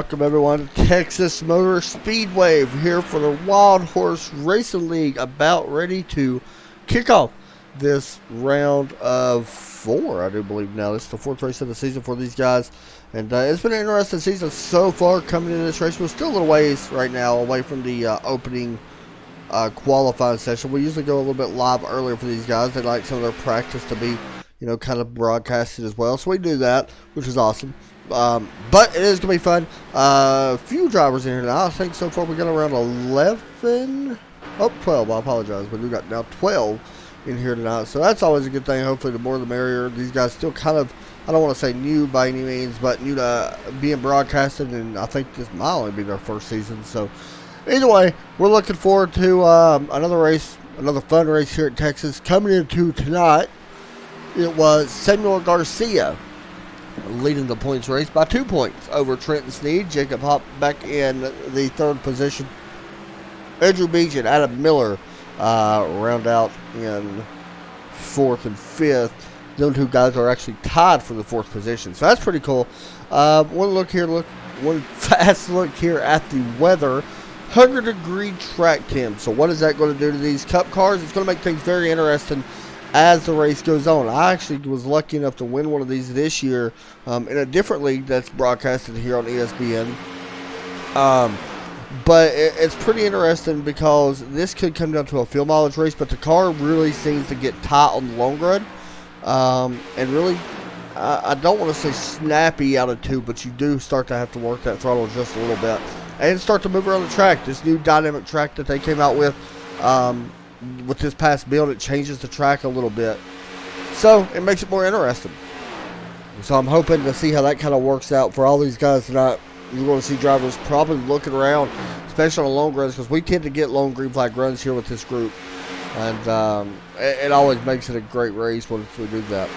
welcome everyone to Texas Motor Speedway. We're here for the Wild Horse Racing League, about ready to kick off this round of 4, I do believe now. This is the 4th race of the season for these guys, and it's been an interesting season so far coming into this race. We're still a little ways right now away from the opening qualifying session. We usually go a little bit live earlier for these guys. They like some of their practice to be, you know, kind of broadcasted as well, so we do that, which is awesome. But it is going to be fun. Few drivers in here now. I think so far we got around 11, 12, I apologize, but we got now 12 in here tonight, so that's always a good thing. Hopefully the more the merrier. These guys still kind of, I don't want to say new by any means, but new to being broadcasted, and I think this might only be their first season. So either way, we're looking forward to another race, another fun race here at Texas. Coming into tonight, it was Samuel Garcia leading the points race by 2 points over Trenton Sneed. Jacob Hopp back in the 3rd position. Andrew Beach and Adam Miller round out in 4th and 5th. Those two guys are actually tied for the 4th position, so that's pretty cool. One fast look here at the weather. 100-degree track temp. So what is that going to do to these Cup cars? It's going to make things very interesting as the race goes on. I actually was lucky enough to win one of these this year in a different league that's broadcasted here on ESPN. But it's pretty interesting because this could come down to a field mileage race, but the car really seems to get tight on the long run. And really, I don't want to say snappy out of 2, but you do start to have to work that throttle just a little bit and start to move around the track. This new dynamic track that they came out with this past build, it changes the track a little bit, so it makes it more interesting. So I'm hoping to see how that kind of works out for all these guys tonight. You're going to see drivers probably looking around, especially on the long runs, because we tend to get long green flag runs here with this group, and it always makes it a great race once we do that.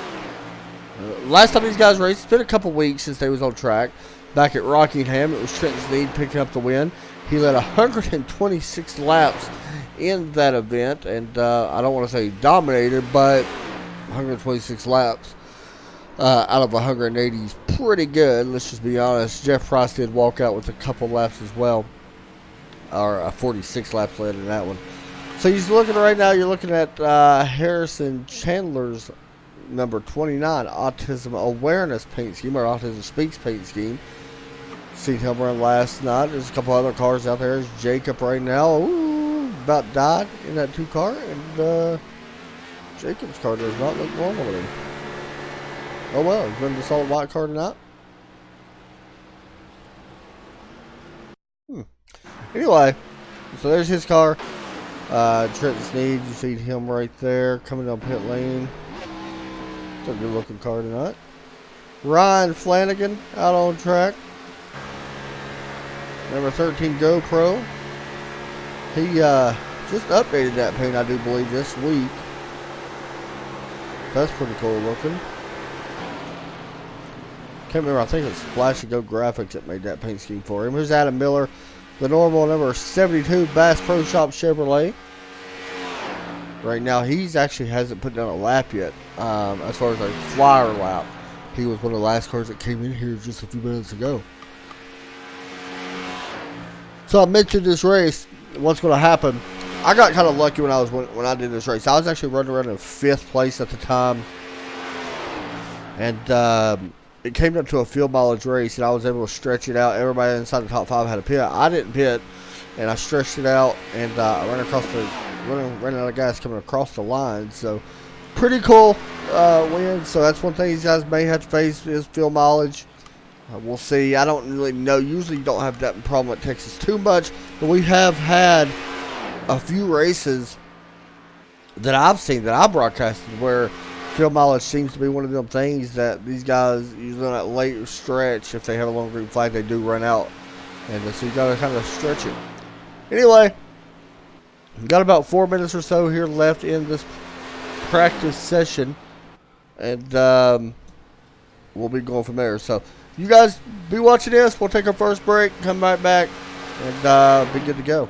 Last time these guys raced, it's been a couple weeks since they was on track. Back at Rockingham, it was Trenton Sneed picking up the win. He led 126 laps in that event, and I don't want to say dominated, but 126 laps out of 180 is pretty good. Let's just be honest. Jeff Price did walk out with a couple laps as well, or 46 laps led in that one. So you're looking right now, you're looking at Harrison Chandler's number 29 Autism Awareness paint scheme, or Autism Speaks paint scheme. Seen him run last night. There's a couple other cars out there. There's Jacob right now. Ooh, about died in that 2 car, and Jacob's car does not look normal with him. Oh well, he's running the solid white car tonight. Anyway, so there's his car. Trenton Sneed, you see him right there coming down pit lane. It's a good looking car tonight. Ryan Flanagan out on track. Number 13 GoPro. He just updated that paint, I do believe, this week. That's pretty cool looking. Can't remember, I think it's Splash and Go Graphics that made that paint scheme for him. Here's Adam Miller, the normal number 72 Bass Pro Shop Chevrolet. Right now, he's actually hasn't put down a lap yet. As far as a flyer lap, he was one of the last cars that came in here just a few minutes ago. So I mentioned this race, what's going to happen. I got kind of lucky when I did this race. I was actually running around in 5th place at the time, and it came down to a field mileage race, and I was able to stretch it out. Everybody inside the top 5 had a pit. I didn't pit, and I stretched it out, and I ran out of gas coming across the line. So pretty cool win. So that's one thing these guys may have to face is field mileage. We'll see. I don't really know. Usually you don't have that problem at Texas too much, but we have had a few races that I've seen that I broadcasted where field mileage seems to be one of them things that these guys, usually on that late stretch, if they have a long green flag, they do run out. And so you got to kind of stretch it. Anyway, we've got about 4 minutes or so here left in this practice session, and we'll be going from there. So you guys be watching this. We'll take our first break, come right back, and be good to go.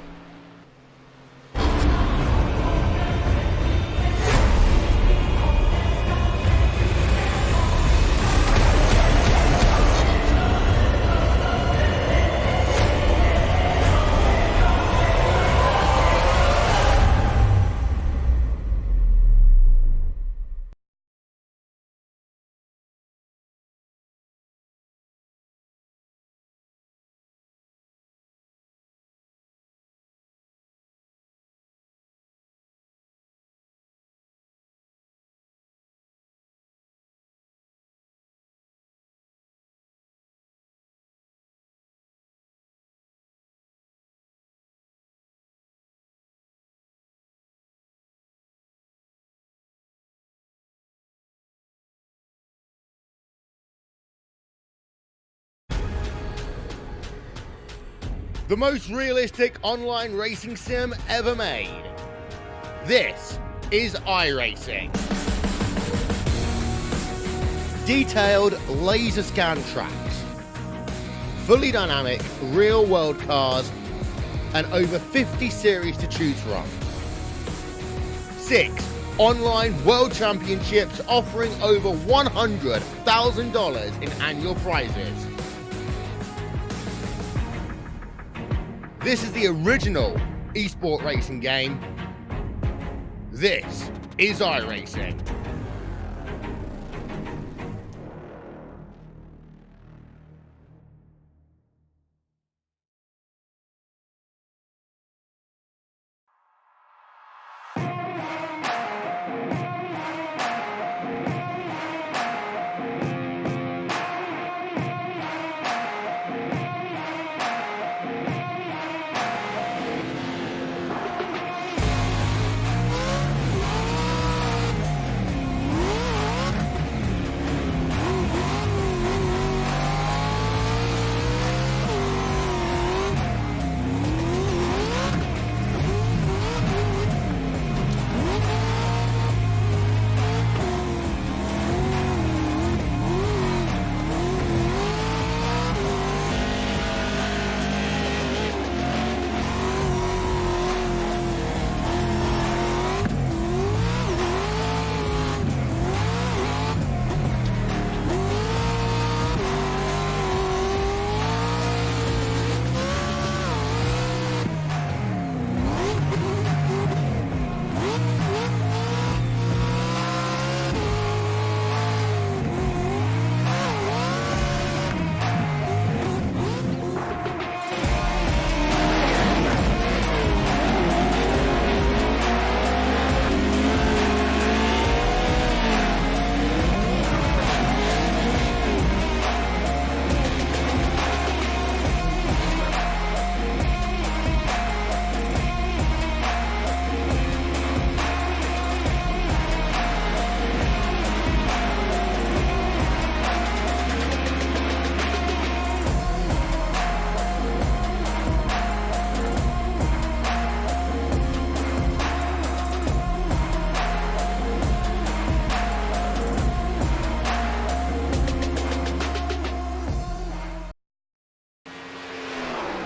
the most realistic online racing sim ever made. This is iRacing. Detailed laser scan tracks, fully dynamic real world cars, and over 50 series to choose from. 6 online world championships offering over $100,000 in annual prizes. This is the original esport racing game. This is iRacing.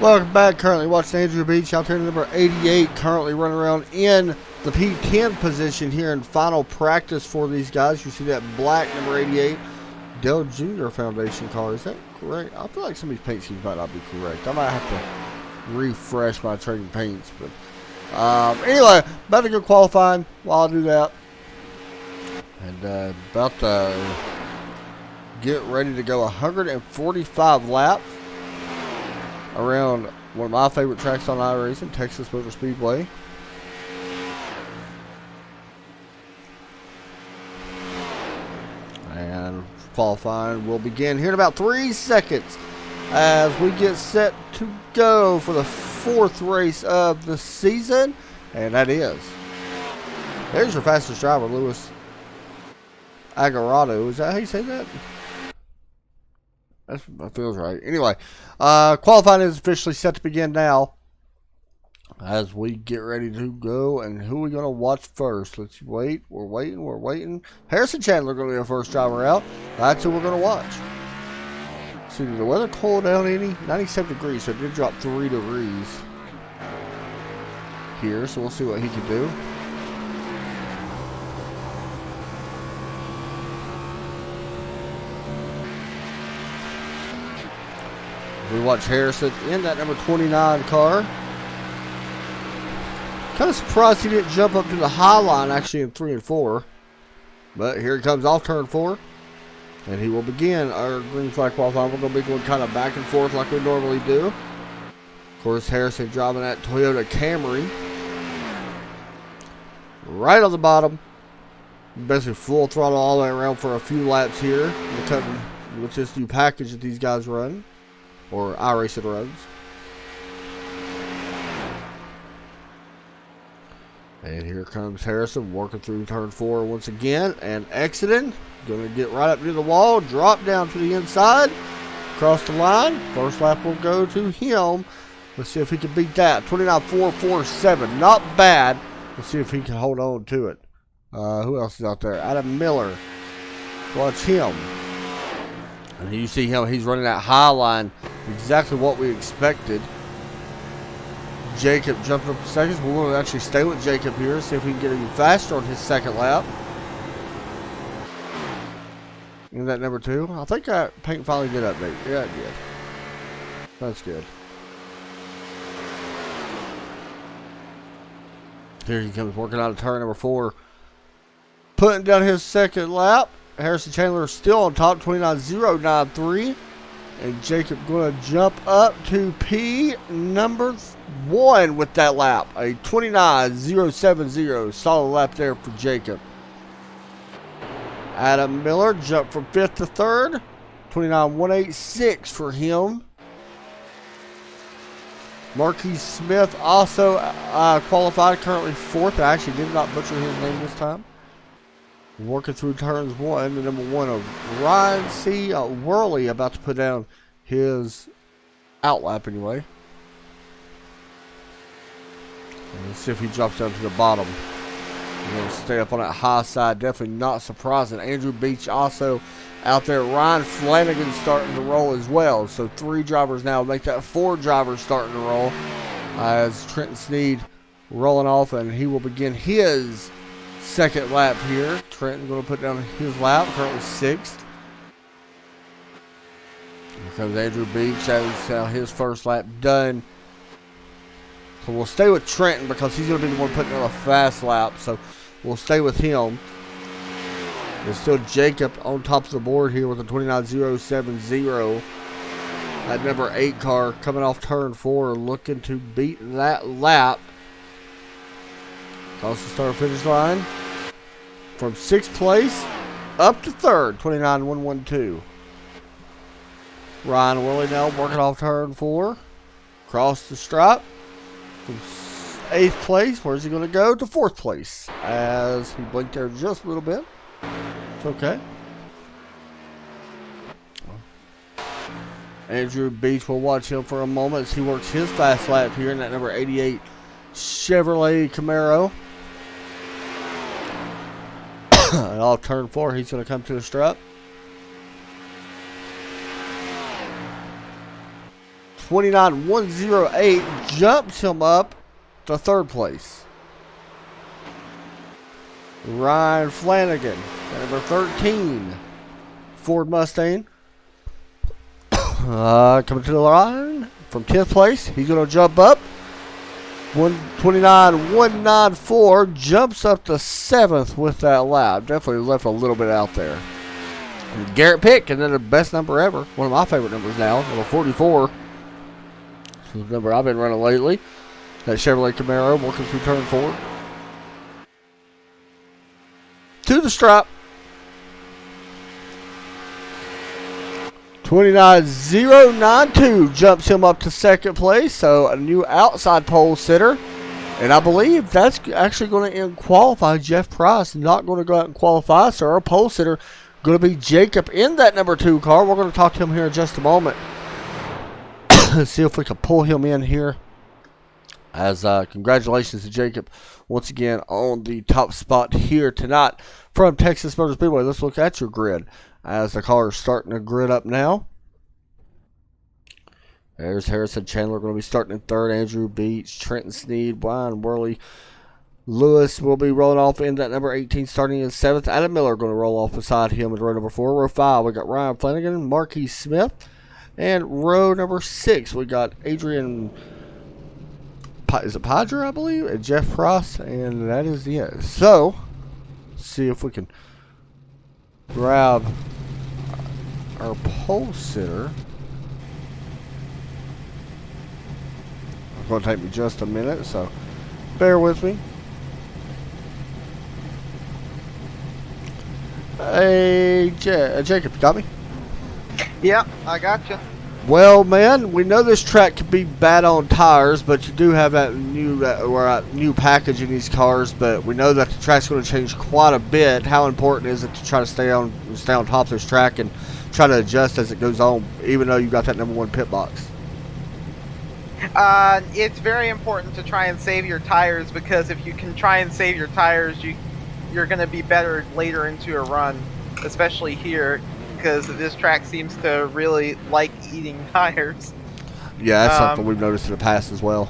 Welcome back. Currently watching Andrew Beach out there in number 88, currently running around in the P10 position here in final practice for these guys. You see that black number 88 Dell Jr. Foundation car. Is that correct? I feel like some of these paint schemes might not be correct. I might have to refresh my trading paints. But anyway, about to go qualifying while I do that. And about to get ready to go 145 laps around one of my favorite tracks on iRacing, Texas Motor Speedway. And qualifying will begin here in about 3 seconds as we get set to go for the 4th race of the season. And that is, there's your fastest driver, Luis Agarado. Is that how you say that? That feels right. Anyway, qualifying is officially set to begin now as we get ready to go. And who are we going to watch first? Let's wait. We're waiting. Harrison Chandler going to be our first driver out. That's who we're going to watch. See, did the weather cool down any? 97 degrees, so it did drop 3 degrees here. So we'll see what he can do. We watch Harrison in that number 29 car. Kind of surprised he didn't jump up to the high line actually in 3 and 4. But here he comes off turn 4. And he will begin our green flag qualifying. We're going to be going kind of back and forth like we normally do. Of course, Harrison driving that Toyota Camry. Right on the bottom. Basically full throttle all the way around for a few laps here. With this new package that these guys run. Or iRacing runs. And here comes Harrison working through turn 4 once again and exiting. Going to get right up near the wall, drop down to the inside, cross the line. First lap will go to him Let's see if he can beat that. 29.447. Not bad. Let's see if he can hold on to it. Who else is out there? Adam Miller. Watch him. And you see him. He's running that high line. Exactly what we expected. Jacob jumping up to seconds. We're going to actually stay with Jacob here. See if we can get even faster on his second lap. In that number 2. I think paint finally did update. Yeah, it did. That's good. Here he comes working out of turn number 4. Putting down his second lap. Harrison Chandler still on top, 29.093. And Jacob going to jump up to P number 1 with that lap. A 29.070. Solid lap there for Jacob. Adam Miller jumped from 5th to 3rd. 29.186 for him. Marquis Smith also qualified, currently 4th. I actually did not butcher his name this time. Working through turns 1, the number 1 of Ryan C. Worley about to put down his outlap anyway. And let's see if he drops down to the bottom. He's going to stay up on that high side. Definitely not surprising. Andrew Beach also out there. Ryan Flanagan starting to roll as well. So 3 drivers now make that 4 drivers starting to roll. As Trenton Sneed rolling off, and he will begin his second lap here. Trenton going to put down his lap, currently 6th. Here comes Andrew Beach. Has his first lap done. So we'll stay with Trenton because he's going to be the one putting on a fast lap. So we'll stay with him. There's still Jacob on top of the board here with a 29.070. That number 8 car coming off turn 4, looking to beat that lap. Across the start finish line. From 6th place up to 3rd, 29.112. Ryan Worley now working off turn 4. Across the stripe. From 8th place, where's he going to go? To 4th place. As he blinked there just a little bit. It's okay. Andrew Beach will watch him for a moment as he works his fast lap here in that number 88 Chevrolet Camaro. And off turn 4, he's going to come to a strut. 29.108 jumps him up to 3rd place. Ryan Flanagan, number 13 Ford Mustang. Coming to the line from 10th place. He's going to jump up. 129.194 jumps up to 7th with that lap. Definitely left a little bit out there. And Garrett Pick, and then the best number ever. One of my favorite numbers now, number 44. The number I've been running lately. That Chevrolet Camaro working through turn 4. To the stripe. 29.092 jumps him up to 2nd place. So a new outside pole sitter. And I believe that's actually going to qualify Jeff Price. Not going to go out and qualify. So our pole sitter going to be Jacob in that number 2 car. We're going to talk to him here in just a moment. Let's see if we can pull him in here. As congratulations to Jacob once again on the top spot here tonight from Texas Motor Speedway. Let's look at your grid as the car is starting to grid up now. There's Harrison Chandler going to be starting in 3rd. Andrew Beach, Trenton Sneed, Brian Worley. Lewis will be rolling off in that number 18 starting in 7th. Adam Miller going to roll off beside him in row number 4. Row 5 we got Ryan Flanagan, Marquis Smith. And row number 6 we got Adrian, is it Padre, I believe, and Jeff Price, and that is the end. So, let's see if we can grab our pole sitter. It's going to take me just a minute, so bear with me. Hey, Jacob, you got me? Yeah, I got you. Well, man, we know this track can be bad on tires, but you do have that new package in these cars. But we know that the track's going to change quite a bit. How important is it to try to stay on top of this track and try to adjust as it goes on, even though you got that number 1 pit box? It's very important to try and save your tires, because if you can try and save your tires, you're going to be better later into a run, especially here, because this track seems to really like eating tires. Yeah, that's something we've noticed in the past as well.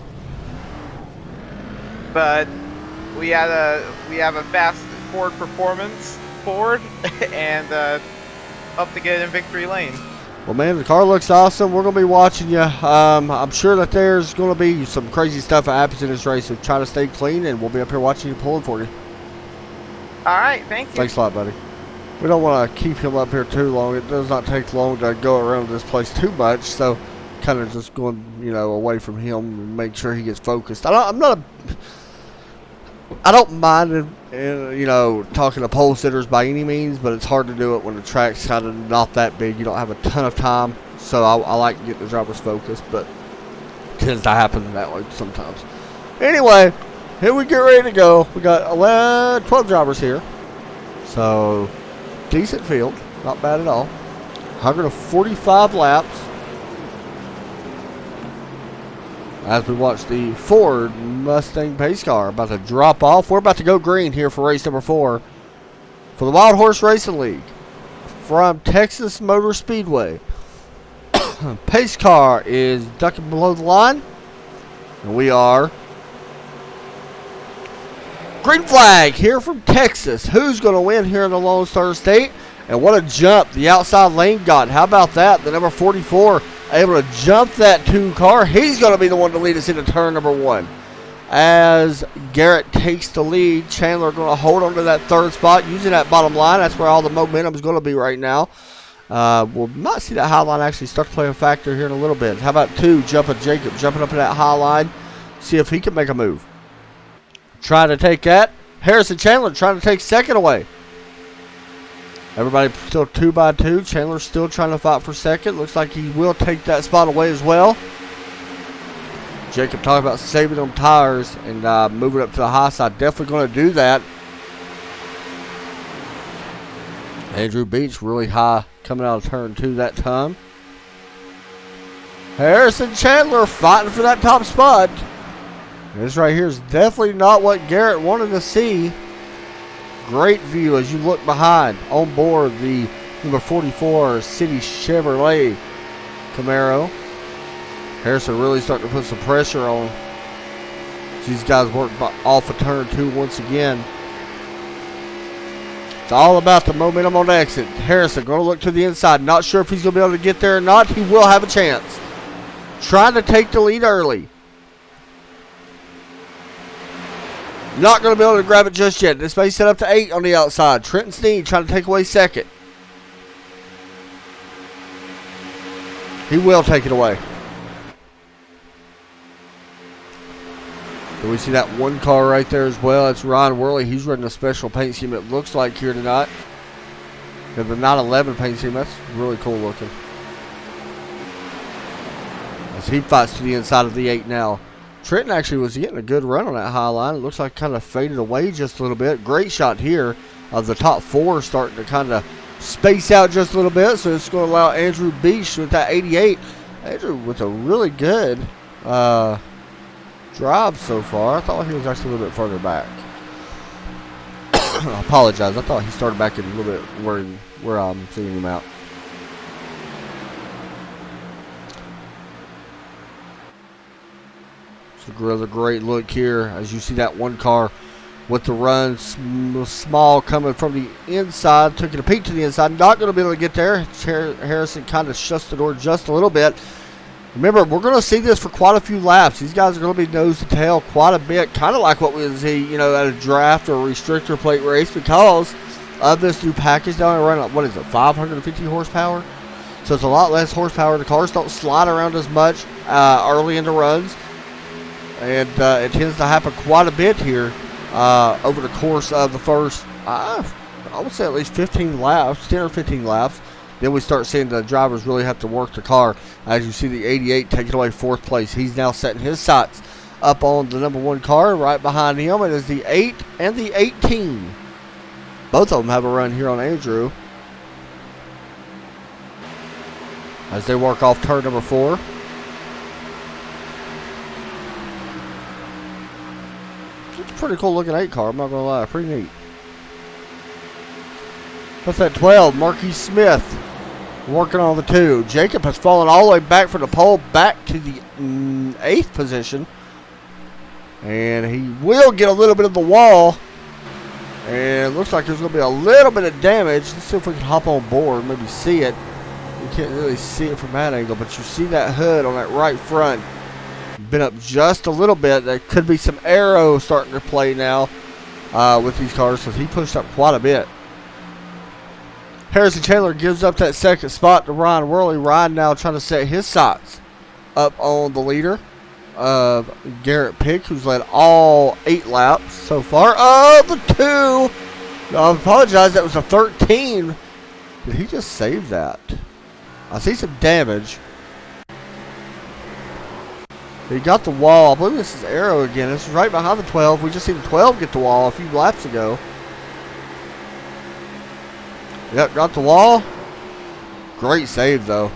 But we have a fast Ford Performance Ford, and up to get in victory lane. Well, man, the car looks awesome. We're going to be watching you. I'm sure that there's going to be some crazy stuff that happens in this race, so try to stay clean, and we'll be up here watching you, pulling for you. All right, thank you. Thanks a lot, buddy. We don't want to keep him up here too long. It does not take long to go around this place too much, so kind of just going, away from him and make sure he gets focused. I don't mind, talking to pole sitters by any means, but it's hard to do it when the track's kind of not that big. You don't have a ton of time, so I like to get the drivers focused, but it tends to happen that way sometimes. Anyway, here we get ready to go. We got 12 drivers here, so decent field, not bad at all. 145 laps. As we watch the Ford Mustang pace car about to drop off. We're about to go green here for race number 4 for the Wild Horse Racing League from Texas Motor Speedway. Pace car is ducking below the line, and we are green flag here from Texas. Who's going to win here in the Lone Star State? And what a jump the outside lane got. How about that? The number 44 able to jump that 2 car. He's going to be the one to lead us into turn number 1. As Garrett takes the lead, Chandler going to hold on to that 3rd spot using that bottom line. That's where all the momentum is going to be right now. We'll not see that high line actually start to play a factor here in a little bit. How about 2, Jacob jumping up in that high line. See if he can make a move. Trying to take that. Harrison Chandler trying to take 2nd away. Everybody still 2 by 2. Chandler's still trying to fight for 2nd. Looks like he will take that spot away as well. Jacob talking about saving them tires and moving up to the high side. Definitely going to do that. Andrew Beach really high coming out of turn 2 that time. Harrison Chandler fighting for that top spot. This right here is definitely not what Garrett wanted to see. Great view as you look behind on board the number 44 City Chevrolet Camaro. Harrison really starting to put some pressure on. These guys work off of turn 2 once again. It's all about the momentum on exit. Harrison going to look to the inside. Not sure if he's going to be able to get there or not. He will have a chance. Trying to take the lead early. Not going to be able to grab it just yet. This may set up to 8 on the outside. Trenton Sneed trying to take away 2nd. He will take it away. Do we see that 1 car right there as well? It's Ryan Worley. He's running a special paint scheme, it looks like, here tonight. The 911 paint scheme. That's really cool looking. As he fights to the inside of the 8 now. Trenton actually was getting a good run on that high line. It looks like kind of faded away just a little bit. Great shot here of the top 4 starting to kind of space out just a little bit. So it's going to allow Andrew Beach with that 88. Andrew with a really good drive so far. I thought he was actually a little bit further back. I apologize. I thought he started back in a little bit where I'm seeing him out. It's a great look here as you see that 1 car with the run small coming from the inside. Took it a peek to the inside. Not going to be able to get there. Harrison kind of shuts the door just a little bit. Remember, we're going to see this for quite a few laps. These guys are going to be nose to tail quite a bit. Kind of like what we see, at a draft or a restrictor plate race because of this new package down there running, what is it, 550 horsepower? So it's a lot less horsepower. The cars don't slide around as much early in the runs. And it tends to happen quite a bit here over the course of the first, I would say at least 15 laps, 10 or 15 laps. Then we start seeing the drivers really have to work the car. As you see the 88 taking away 4th place. He's now setting his sights up on the number 1 car. Right behind him it is the 8 and the 18. Both of them have a run here on Andrew. As they work off turn number 4. It's a pretty cool looking 8 car, I'm not gonna lie, pretty neat. That's that 12, Marquis Smith, working on the 2. Jacob has fallen all the way back from the pole, back to the 8th position. And he will get a little bit of the wall. And it looks like there's going to be a little bit of damage. Let's see if we can hop on board, maybe see it. You can't really see it from that angle, but you see that hood on that right front. Been up just a little bit. There could be some aero starting to play now with these cars, because he pushed up quite a bit. Harrison Chandler gives up that second spot to Ryan Worley. Ryan now trying to set his sights up on the leader of Garrett Pick, who's led all 8 laps so far. Oh, the 2! I apologize, that was a 13. Did he just save that? I see some damage. He got the wall. I believe this is Aero again. This is right behind the 12. We just seen the 12 get the wall a few laps ago. Yep, got the wall. Great save, though.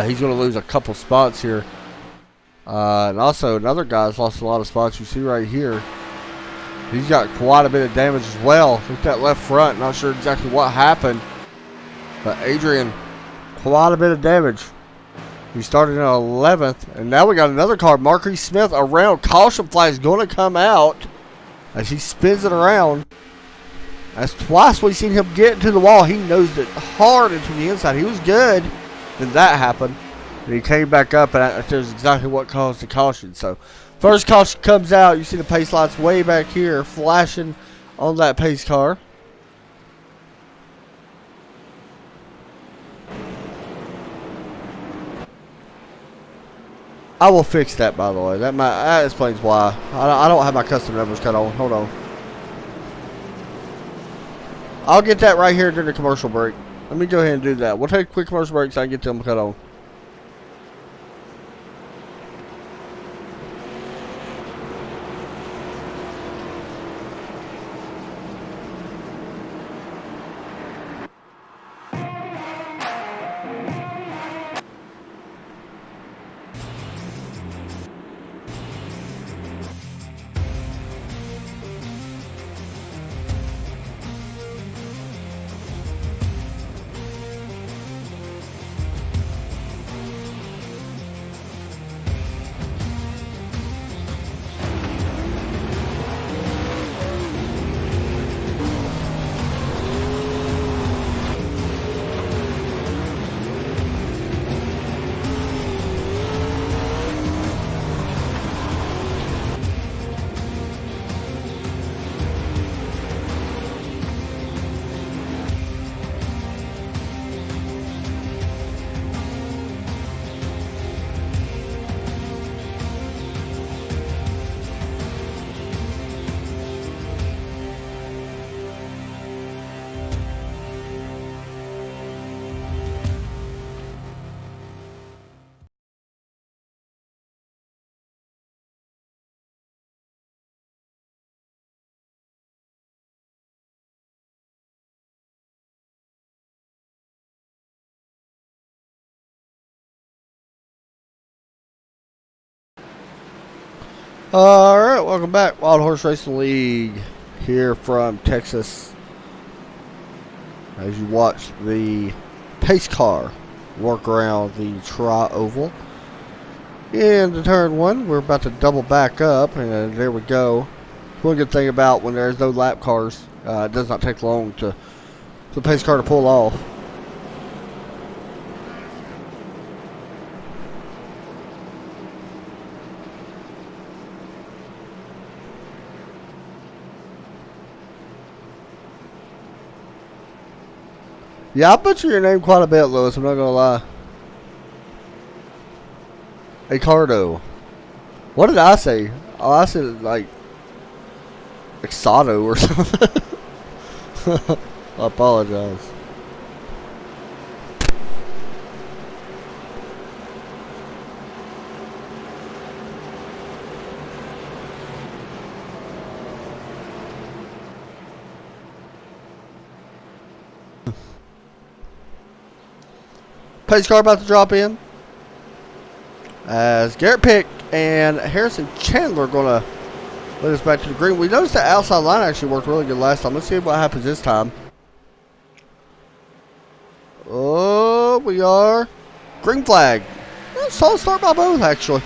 He's going to lose a couple spots here. And also, another guy's lost a lot of spots. You see right here. He's got quite a bit of damage as well. Look at that left front. Not sure exactly what happened. But Adrian, quite a bit of damage. He started in 11th. And now we got another car. Marquis Smith around. Caution flag is going to come out as he spins it around. That's twice we've seen him get into the wall. He nosed it hard into the inside. He was good. Then that happened. And he came back up, and that is exactly what caused the caution. So, first caution comes out. You see the pace lights way back here flashing on that pace car. I will fix that, by the way. That explains why. I don't have my custom numbers cut on. Hold on. I'll get that right here during the commercial break. Let me go ahead and do that. We'll take a quick commercial break so I can get them cut on. Alright, welcome back. Wild Horse Racing League here from Texas. As you watch the pace car work around the tri-oval. In turn 1, we're about to double back up, and there we go. One good thing about when there's no lap cars, it does not take long for the pace car to pull off. Yeah, I butcher your name quite a bit, Lewis. I'm not gonna lie. Ricardo. What did I say? Oh, I said like Exato or something. I apologize. Pace car about to drop in. As Garrett Pick and Harrison Chandler are going to Let us back to the green. We noticed the outside line actually worked really good last time. Let's see what happens this time. Oh, we are green flag. Solid start by both, actually.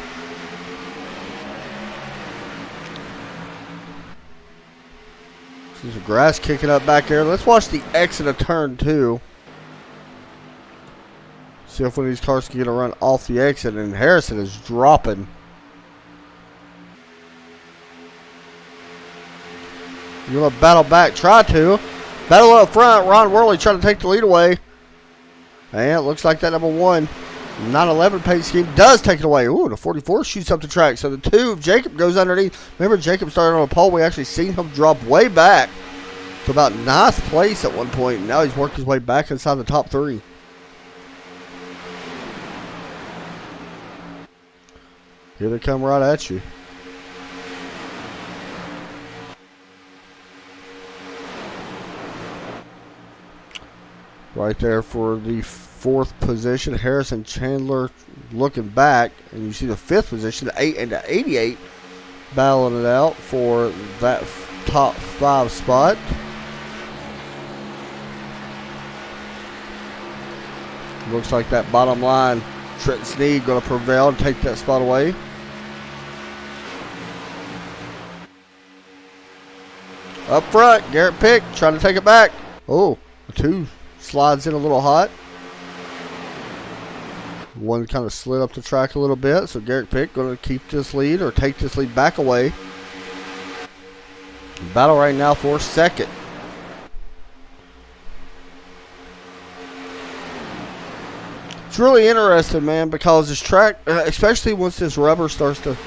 See some grass kicking up back there. Let's watch the exit of turn 2. See if one of these cars can get a run off the exit. And Harrison is dropping. You're going to battle back. Try to. Battle up front. Ron Worley trying to take the lead away. And it looks like that number 1 911 pace scheme does take it away. Ooh, the 44 shoots up the track. So the 2, Jacob goes underneath. Remember, Jacob started on a pole. We actually seen him drop way back to about 9th place at one point. And now he's worked his way back inside the top 3. Here they come right at you. Right there for the 4th position, Harrison Chandler looking back, and you see the 5th position, the 8 and the 88, battling it out for that top 5 spot. Looks like that bottom line, Trenton Sneed going to prevail and take that spot away. Up front, Garrett Pick trying to take it back. Oh, the 2 slides in a little hot. 1 kind of slid up the track a little bit, so Garrett Pick going to keep this lead or take this lead back away. Battle right now for 2nd. It's really interesting, man, because this track, especially once this rubber starts to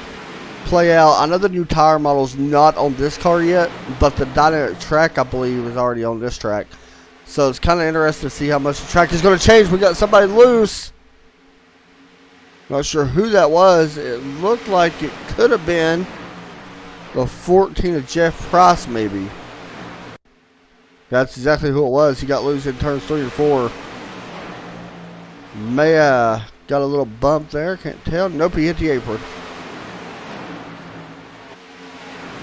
play out. I know the new tire model's not on this car yet, but the dynamic track, I believe, is already on this track. So it's kind of interesting to see how much the track is going to change. We got somebody loose. Not sure who that was. It looked like it could have been the 14 of Jeff Price, maybe. That's exactly who it was. He got loose in turns 3 and 4. May got a little bump there. Can't tell. Nope, he hit the apron.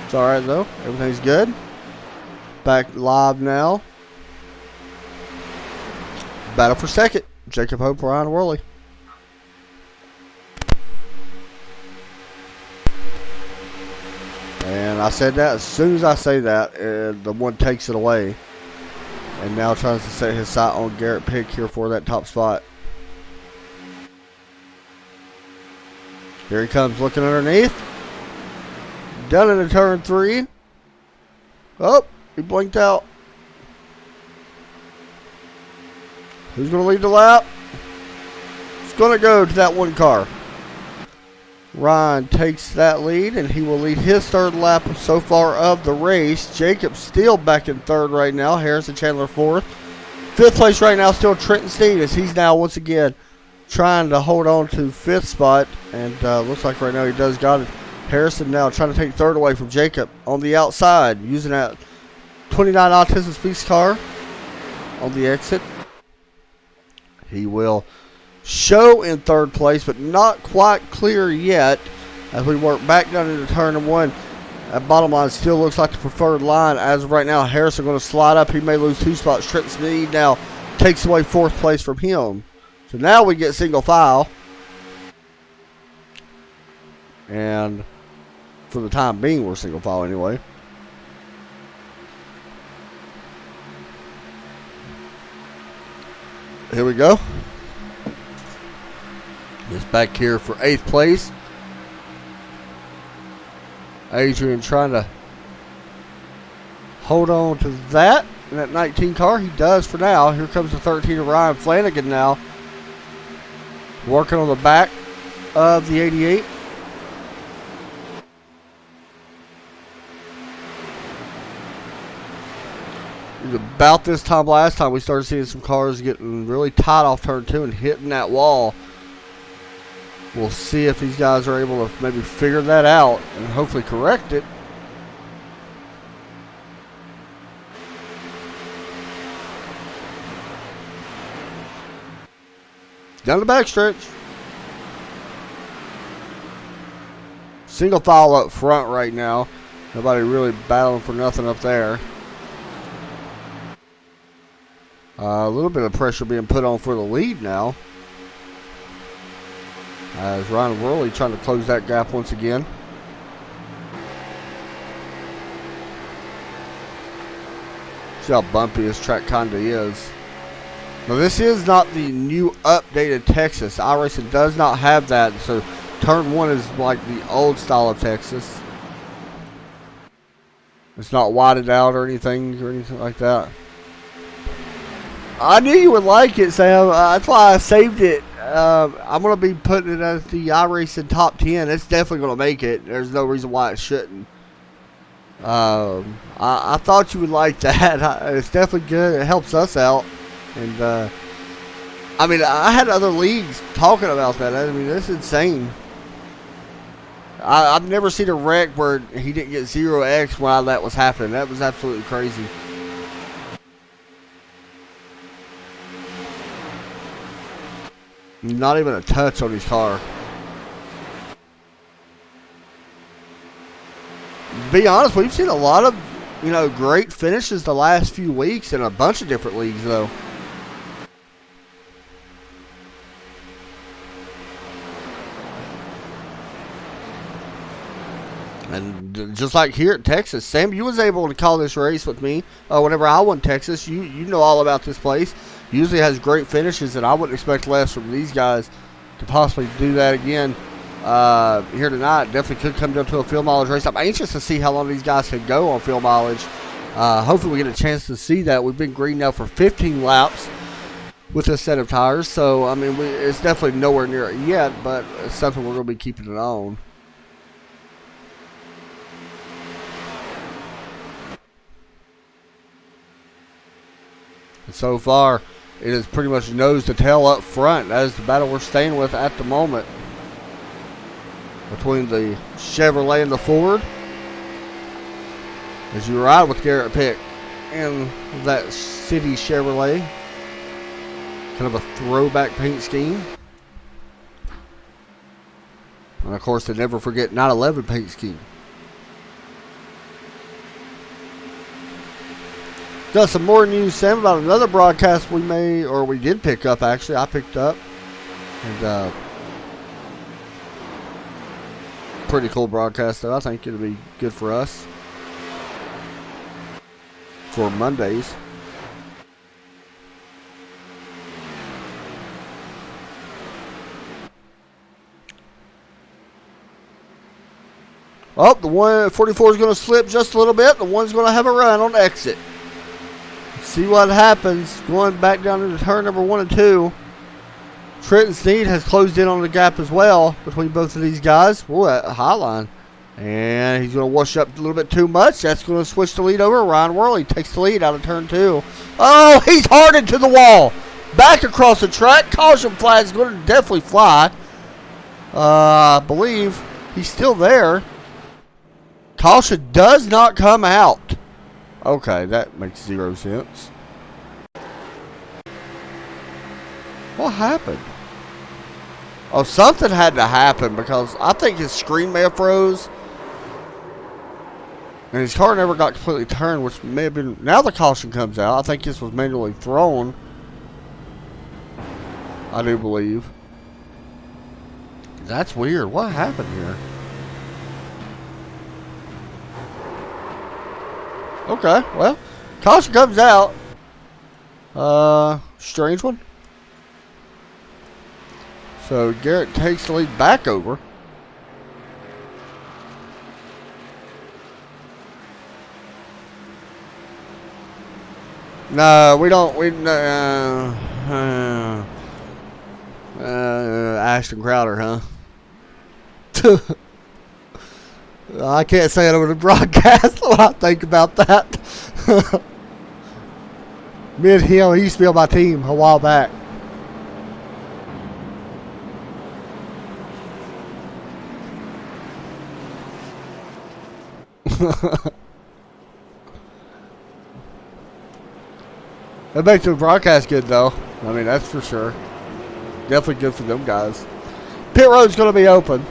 It's alright though. Everything's good. Back live now. Battle for 2nd. Jacob Hope, Ryan Worley. And I said that as soon as I say that, the 1 takes it away. And now tries to set his sight on Garrett Pick here for that top spot. Here he comes looking underneath. Down into turn 3. Oh, he blinked out. Who's going to lead the lap? It's going to go to that 1 car. Ryan takes that lead, and he will lead his 3rd lap so far of the race. Jacob still back in 3rd right now. Harrison Chandler 4th. 5th place right now still Trenton Sneed, as he's now once again trying to hold on to 5th spot. And looks like right now he does got it. Harrison now trying to take 3rd away from Jacob on the outside, using that 29 Autism Speaks car on the exit. He will show in 3rd place, but not quite clear yet as we work back down into turn 1. That bottom line still looks like the preferred line as of right now. Harrison going to slide up. He may lose 2 spots. Trenton Sneed now takes away 4th place from him. So now we get single file. And for the time being, we're single file anyway. Here we go. It's back here for 8th place. Adrian trying to hold on to that. In that 19 car, he does for now. Here comes the 13 of Ryan Flanagan now. Working on the back of the 88. It was about this time last time we started seeing some cars getting really tight off turn 2 and hitting that wall. We'll see if these guys are able to maybe figure that out and hopefully correct it. Down the backstretch. Single file up front right now. Nobody really battling for nothing up there. A little bit of pressure being put on for the lead now. As Ryan Worley trying to close that gap once again. See how bumpy this track kind of is. Now this is not the new updated Texas. iRacing does not have that, so turn 1 is like the old style of Texas. It's not widened out or anything like that. I knew you would like it, Sam. That's why I saved it. I'm going to be putting it as the iRacing top 10. It's definitely going to make it. There's no reason why it shouldn't. I thought you would like that. It's definitely good. It helps us out. And, I mean, I had other leagues talking about that. I mean, that's insane. I've never seen a wreck where he didn't get 0x while that was happening. That was absolutely crazy. Not even a touch on his car. To be honest, we've seen a lot of, great finishes the last few weeks in a bunch of different leagues, though. And just like here at Texas, Sam, you was able to call this race with me whenever I won Texas. You know all about this place. Usually has great finishes, and I wouldn't expect less from these guys to possibly do that again here tonight. Definitely could come down to a field mileage race. I'm anxious to see how long these guys can go on field mileage. Hopefully we get a chance to see that. We've been green now for 15 laps with this set of tires. So, I mean, it's definitely nowhere near it yet, but it's something we're going to be keeping it on. And so far, it is pretty much nose to tail up front. That is the battle we're staying with at the moment. Between the Chevrolet and the Ford. As you ride with Garrett Pick and that City Chevrolet. Kind of a throwback paint scheme. And of course, they never forget 911 paint scheme. Got some more news, Sam, about another broadcast we did pick up, actually. I picked up. And, pretty cool broadcast, though. I think it'll be good for us. For Mondays. Oh, the 144 is going to slip just a little bit. The one's going to have a run on exit. See what happens going back down into turn number 1 and 2. Trenton Sneed has closed in on the gap as well between both of these guys. Whoa, a high line. And he's going to wash up a little bit too much. That's going to switch the lead over. Ryan Worley takes the lead out of turn 2. Oh, he's hard into the wall. Back across the track. Caution flag is going to definitely fly. I believe he's still there. Caution does not come out. Okay, that makes 0 sense. What happened? Oh, something had to happen because I think his screen may have froze. And his car never got completely turned, which may have been... Now the caution comes out. I think this was manually thrown. I do believe. That's weird. What happened here? Okay, well, caution comes out. Strange one. So Garrett takes the lead back over. No, we don't. Ashton Crowder, huh? I can't say it over the broadcast when I think about that. Me and him, he used to be on my team a while back. That makes the broadcast good, though. I mean, that's for sure. Definitely good for them guys. Pit road's going to be open.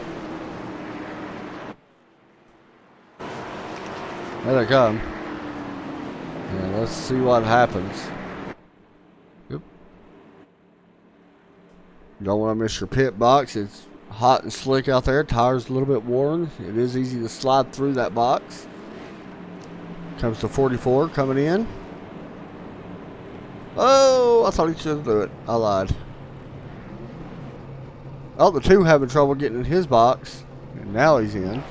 There they come. And let's see what happens. Yep. You don't want to miss your pit box. It's hot and slick out there. Tires a little bit worn. It is easy to slide through that box. Comes to 44 coming in. Oh, I thought he should do it. I lied. Oh, the two having trouble getting in his box. And now he's in.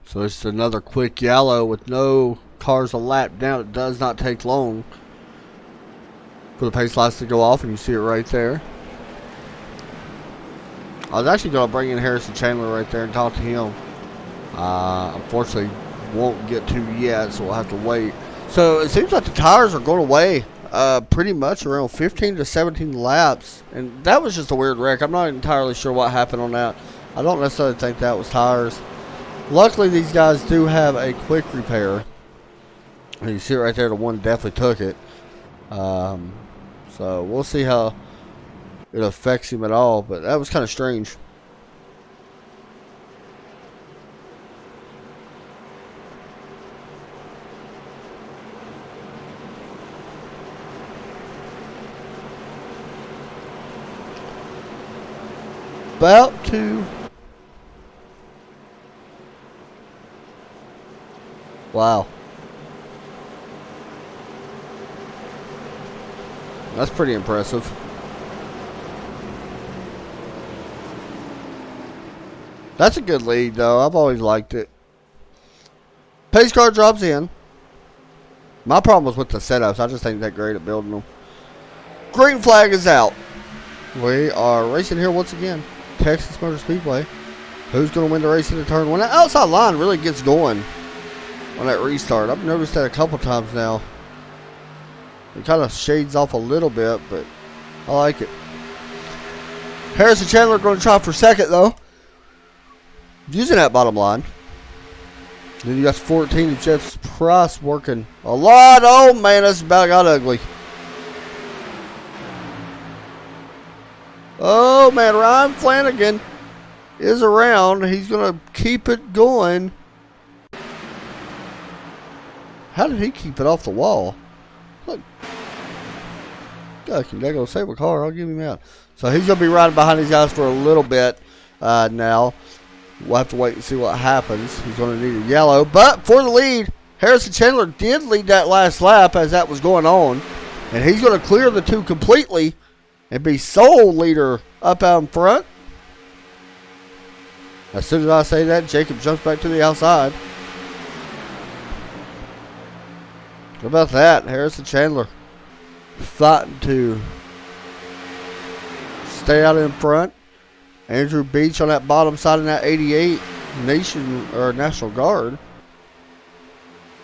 So it's another quick yellow with no cars a lap down. It does not take long for the pace lights to go off, and you see it right there. I was actually going to bring in Harrison Chandler right there and talk to him. Unfortunately, won't get to yet, so we'll have to wait. So it seems like the tires are going away pretty much around 15 to 17 laps, and that was just a weird wreck. I'm not entirely sure what happened on that. I don't necessarily think that was tires. Luckily, these guys do have a quick repair. And you see it right there, the one definitely took it. So we'll see how it affects him at all, but that was kind of strange. About to... Wow. That's pretty impressive. That's a good lead, though. I've always liked it. Pace car drops in. My problem was with the setups. I just ain't that great at building them. Green flag is out. We are racing here once again. Texas Motor Speedway. Who's going to win the race in the turn? When that outside line really gets going on that restart. I've noticed that a couple times now. It kind of shades off a little bit, but I like it. Harrison Chandler going to try for second, though. Using that bottom line. Then you got 14 of Jeff Price working a lot. Oh, man, that's about got ugly. Oh, man, Ryan Flanagan is around. He's going to keep it going. How did he keep it off the wall? Look. God, they're going to save a car. I'll give him out. So he's going to be riding behind these guys for a little bit now. We'll have to wait and see what happens. He's going to need a yellow. But for the lead, Harrison Chandler did lead that last lap as that was going on. And he's going to clear the two completely and be sole leader up out in front. As soon as I say that, Jacob jumps back to the outside. How about that? Harrison Chandler fighting to stay out in front. Andrew Beach on that bottom side in that 88 National Guard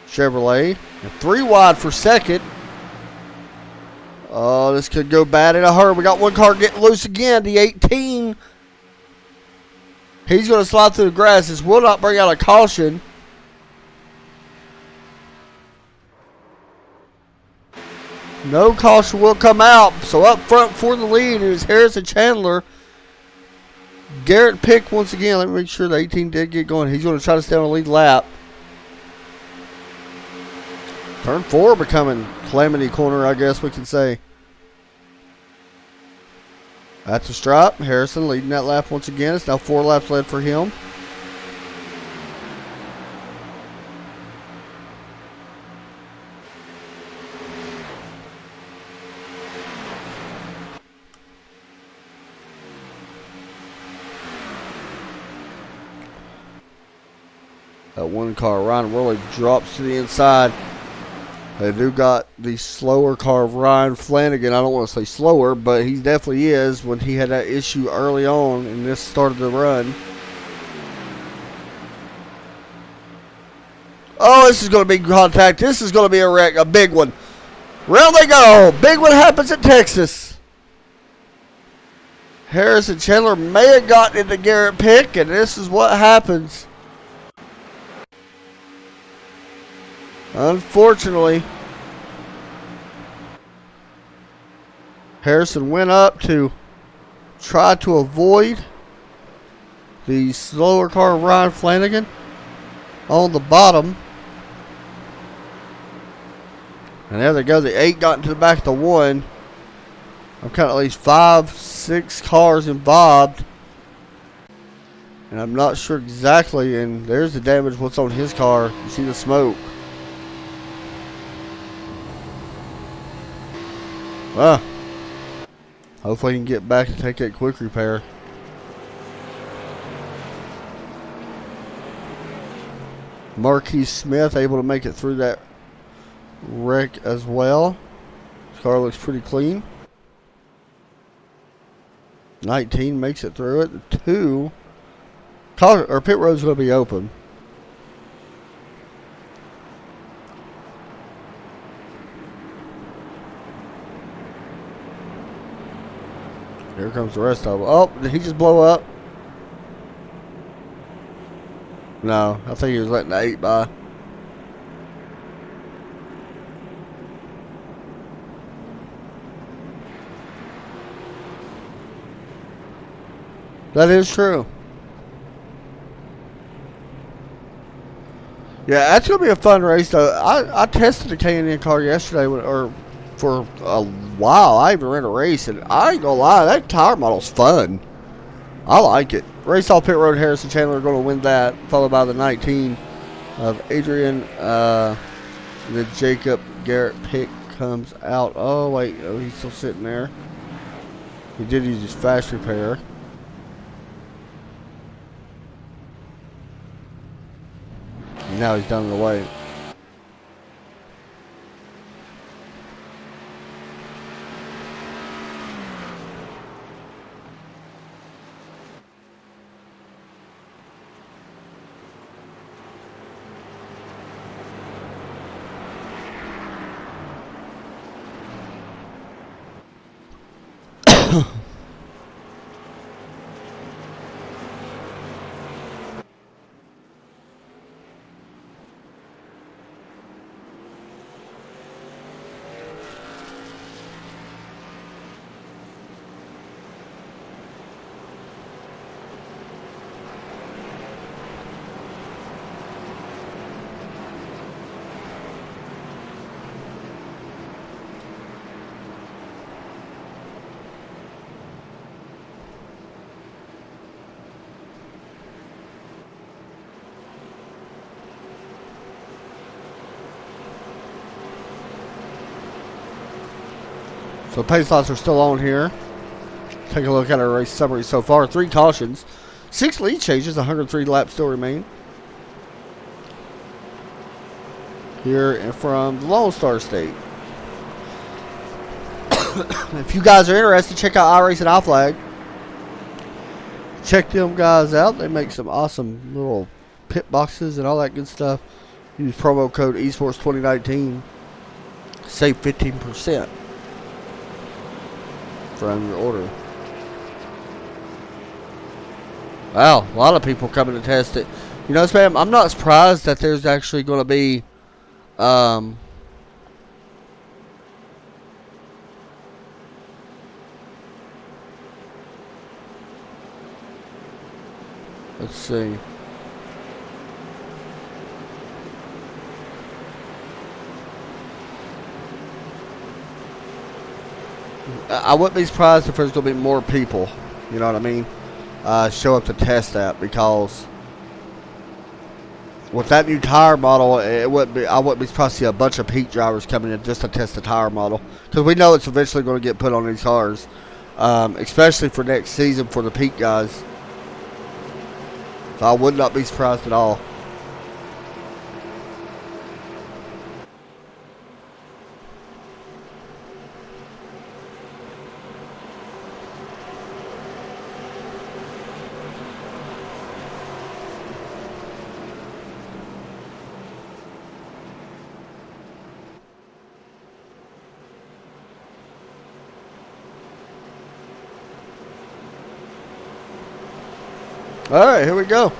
Chevrolet. And 3 wide for second. Oh, this could go bad in a hurry. We got one car getting loose again. The 18. He's going to slide through the grass. This will not bring out a caution. No caution will come out. So up front for the lead is Harrison Chandler. Garrett Pick once again. Let me make sure the 18 did get going. He's going to try to stay on the lead lap. Turn 4 becoming calamity corner, I guess we can say. At the stripe, Harrison leading that lap once again. It's now 4 laps led for him. That one car, Ryan Worley, drops to the inside. They do got the slower car of Ryan Flanagan. I don't want to say slower, but he definitely is when he had that issue early on and this started the run. Oh, this is going to be contact. This is going to be a wreck, a big one. Round they go. Big one happens at Texas. Harrison Chandler may have gotten into Garrett Pick, and this is what happens. Unfortunately, Harrison went up to try to avoid the slower car of Ryan Flanagan on the bottom. And there they go. The 8 got into the back of the 1. I'm counting at least 5, 6 cars involved. And I'm not sure exactly. And there's the damage what's on his car. You see the smoke. Well, hopefully he can get back and take that quick repair. Marquis Smith able to make it through that wreck as well. His car looks pretty clean. 19 makes it through it. The 2 pit road's going to be open. Here comes the rest of them. Oh, did he just blow up? No, I think he was letting the 8 by. That is true. Yeah, that's going to be a fun race, though. I tested the K&N car yesterday, or for a while. I even ran a race, and I ain't going to lie, that tire model's fun. I like it. Race off pit road, Harrison Chandler are going to win that, followed by the 19 of Adrian. The Jacob Garrett Pick comes out. Oh, wait. Oh, he's still sitting there. He did use his fast repair. Now he's down the way. So pace lots are still on here. Take a look at our race summary so far. 3 cautions. 6 lead changes. 103 laps still remain. Here from the Lone Star State. If you guys are interested, check out iRace and iFlag. Check them guys out. They make some awesome little pit boxes and all that good stuff. Use promo code eSports2019. Save 15% from your order. Wow, a lot of people coming to test it. You know, Spam, I'm not surprised that there's actually going to be let's see. I wouldn't be surprised if there's going to be more people, you know what I mean, show up to test that, because with that new tire model, I wouldn't be surprised to see a bunch of Pete drivers coming in just to test the tire model, because we know it's eventually going to get put on these cars, especially for next season for the Pete guys. So I would not be surprised at all. All right, here we go.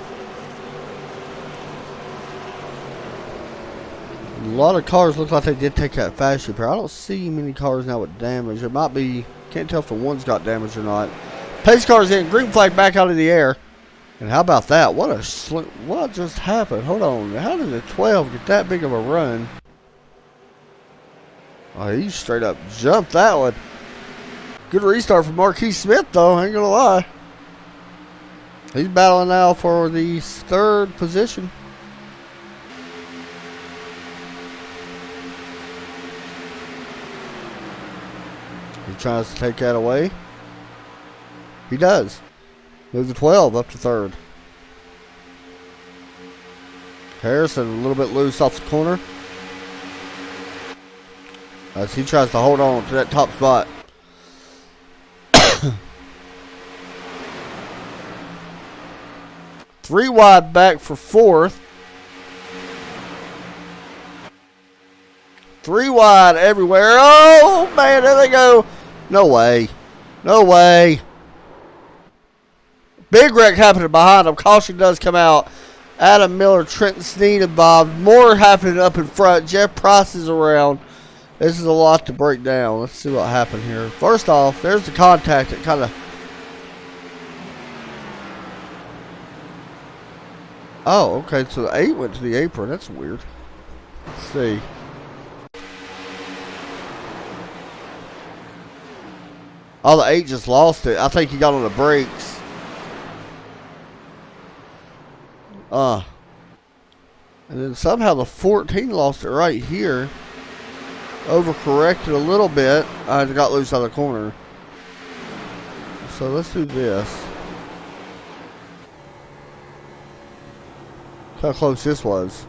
A lot of cars look like they did take that fast repair. I don't see many cars now with damage. It might be, can't tell if the one's got damage or not. Pace car's in, green flag back out of the air. And how about that? What just happened? Hold on. How did the 12 get that big of a run? Oh, he straight up jumped that one. Good restart from Marquis Smith, though. I ain't gonna lie. He's battling now for the 3rd position. He tries to take that away. He does. Move the 12 up to 3rd. Harrison a little bit loose off the corner as he tries to hold on to that top spot. 3 wide back for 4th. 3 wide everywhere. Oh, man, there they go. No way. No way. Big wreck happening behind him. Caution does come out. Adam Miller, Trenton Sneed involved. More happening up in front. Jeff Price is around. This is a lot to break down. Let's see what happened here. First off, there's the contact that kind of... Oh, okay, so the 8 went to the apron. That's weird. Let's see. Oh, the 8 just lost it. I think he got on the brakes. And then somehow the 14 lost it right here. Overcorrected a little bit. I got loose out of the corner. So let's do this. Look how close this was.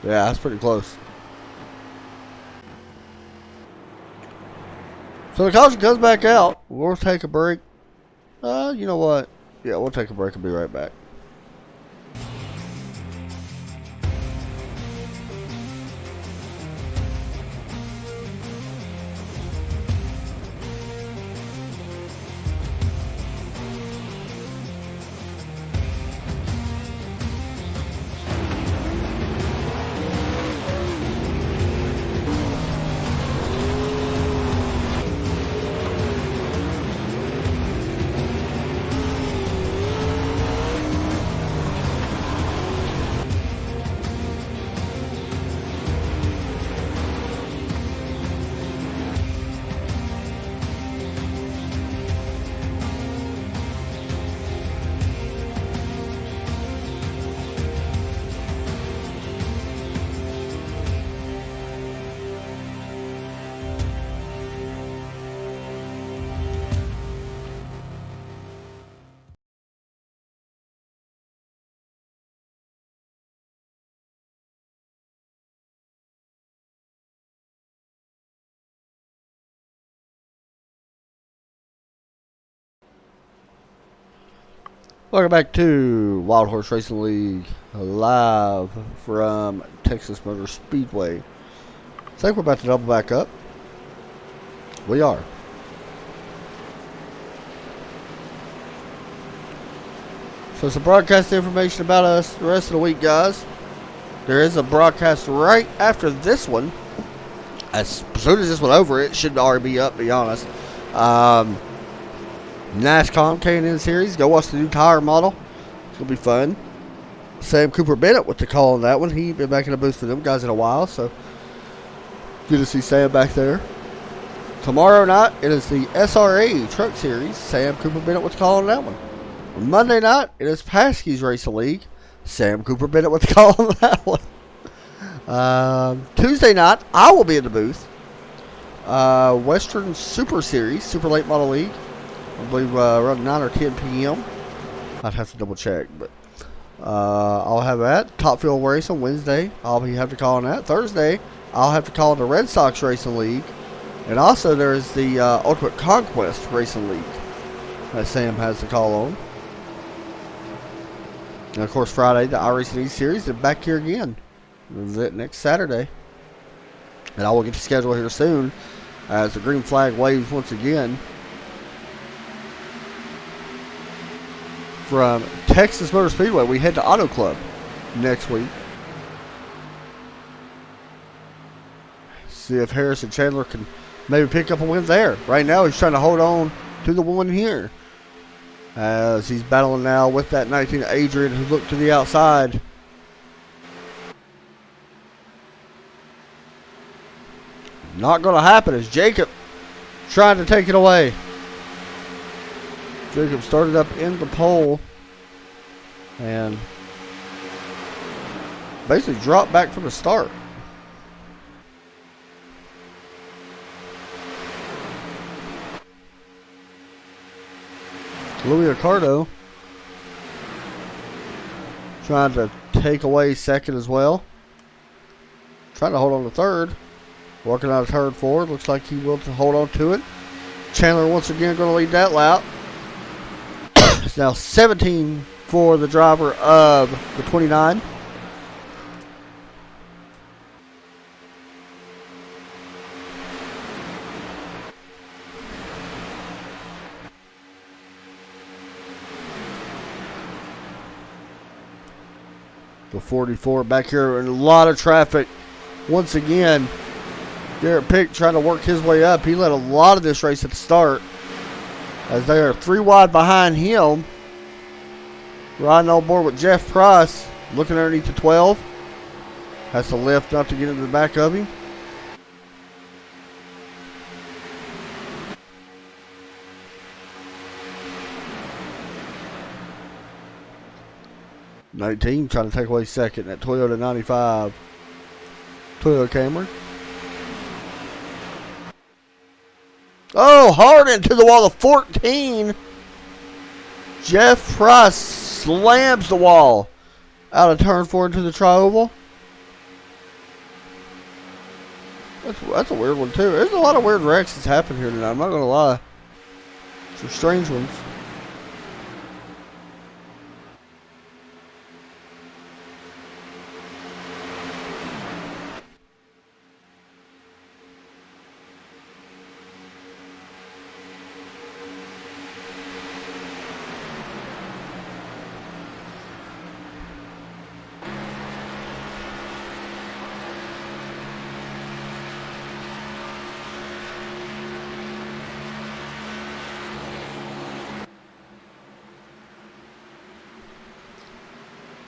Yeah, that's pretty close. So the caution comes back out. We'll take a break. You know what? Yeah, we'll take a break and be right back. Welcome back to Wild Horse Racing League, live from Texas Motor Speedway. I think we're about to double back up. We are. So some broadcast information about us the rest of the week, guys. There is a broadcast right after this one. As soon as this one over, it should already be up, to be honest. NASCAR K&N Series. Go watch the new tire model. It's going to be fun. Sam Cooper Bennett with the call on that one. He ain't been back in the booth for them guys in a while, so good to see Sam back there. Tomorrow night, it is the SRA Truck Series. Sam Cooper Bennett with the call on that one. On Monday night, it is Paskey's Racing League. Sam Cooper Bennett with the call on that one. Tuesday night, I will be in the booth. Western Super Series, Super Late Model League. I believe around 9 or 10 p.m. I'd have to double check, but I'll have that. Top Fuel Race on Wednesday. I'll have to call on that. Thursday, I'll have to call on the Red Sox Racing League. And also there's the Ultimate Conquest Racing League that Sam has to call on. And of course Friday, the iRacing East Series, and back here again. This is it next Saturday. And I will get the schedule here soon as the green flag waves once again from Texas Motor Speedway, we head to Auto Club next week. See if Harrison Chandler can maybe pick up a win there. Right now, he's trying to hold on to the one here, as he's battling now with that 19 Adrian, who looked to the outside. Not going to happen as Jacob trying to take it away. Jacob started up in the pole and basically dropped back from the start. Louis Ricardo trying to take away second as well. Trying to hold on to third. Working out a third forward. Looks like he will hold on to it. Chandler once again going to lead that lap. It's now 17 for the driver of the 29. The 44 back here in a lot of traffic. Once again, Garrett Pick trying to work his way up. He led a lot of this race at the start, as they are 3 wide behind him. Riding on board with Jeff Price, looking underneath the 12. Has to lift up to get into the back of him. '19 trying to take away second at Toyota 95. Toyota Camry. Oh, hard into the wall of 14. Jeff Price slams the wall out of turn 4 into the tri-oval. That's a weird one too. There's a lot of weird wrecks that's happened here tonight. I'm not gonna lie. Some strange ones.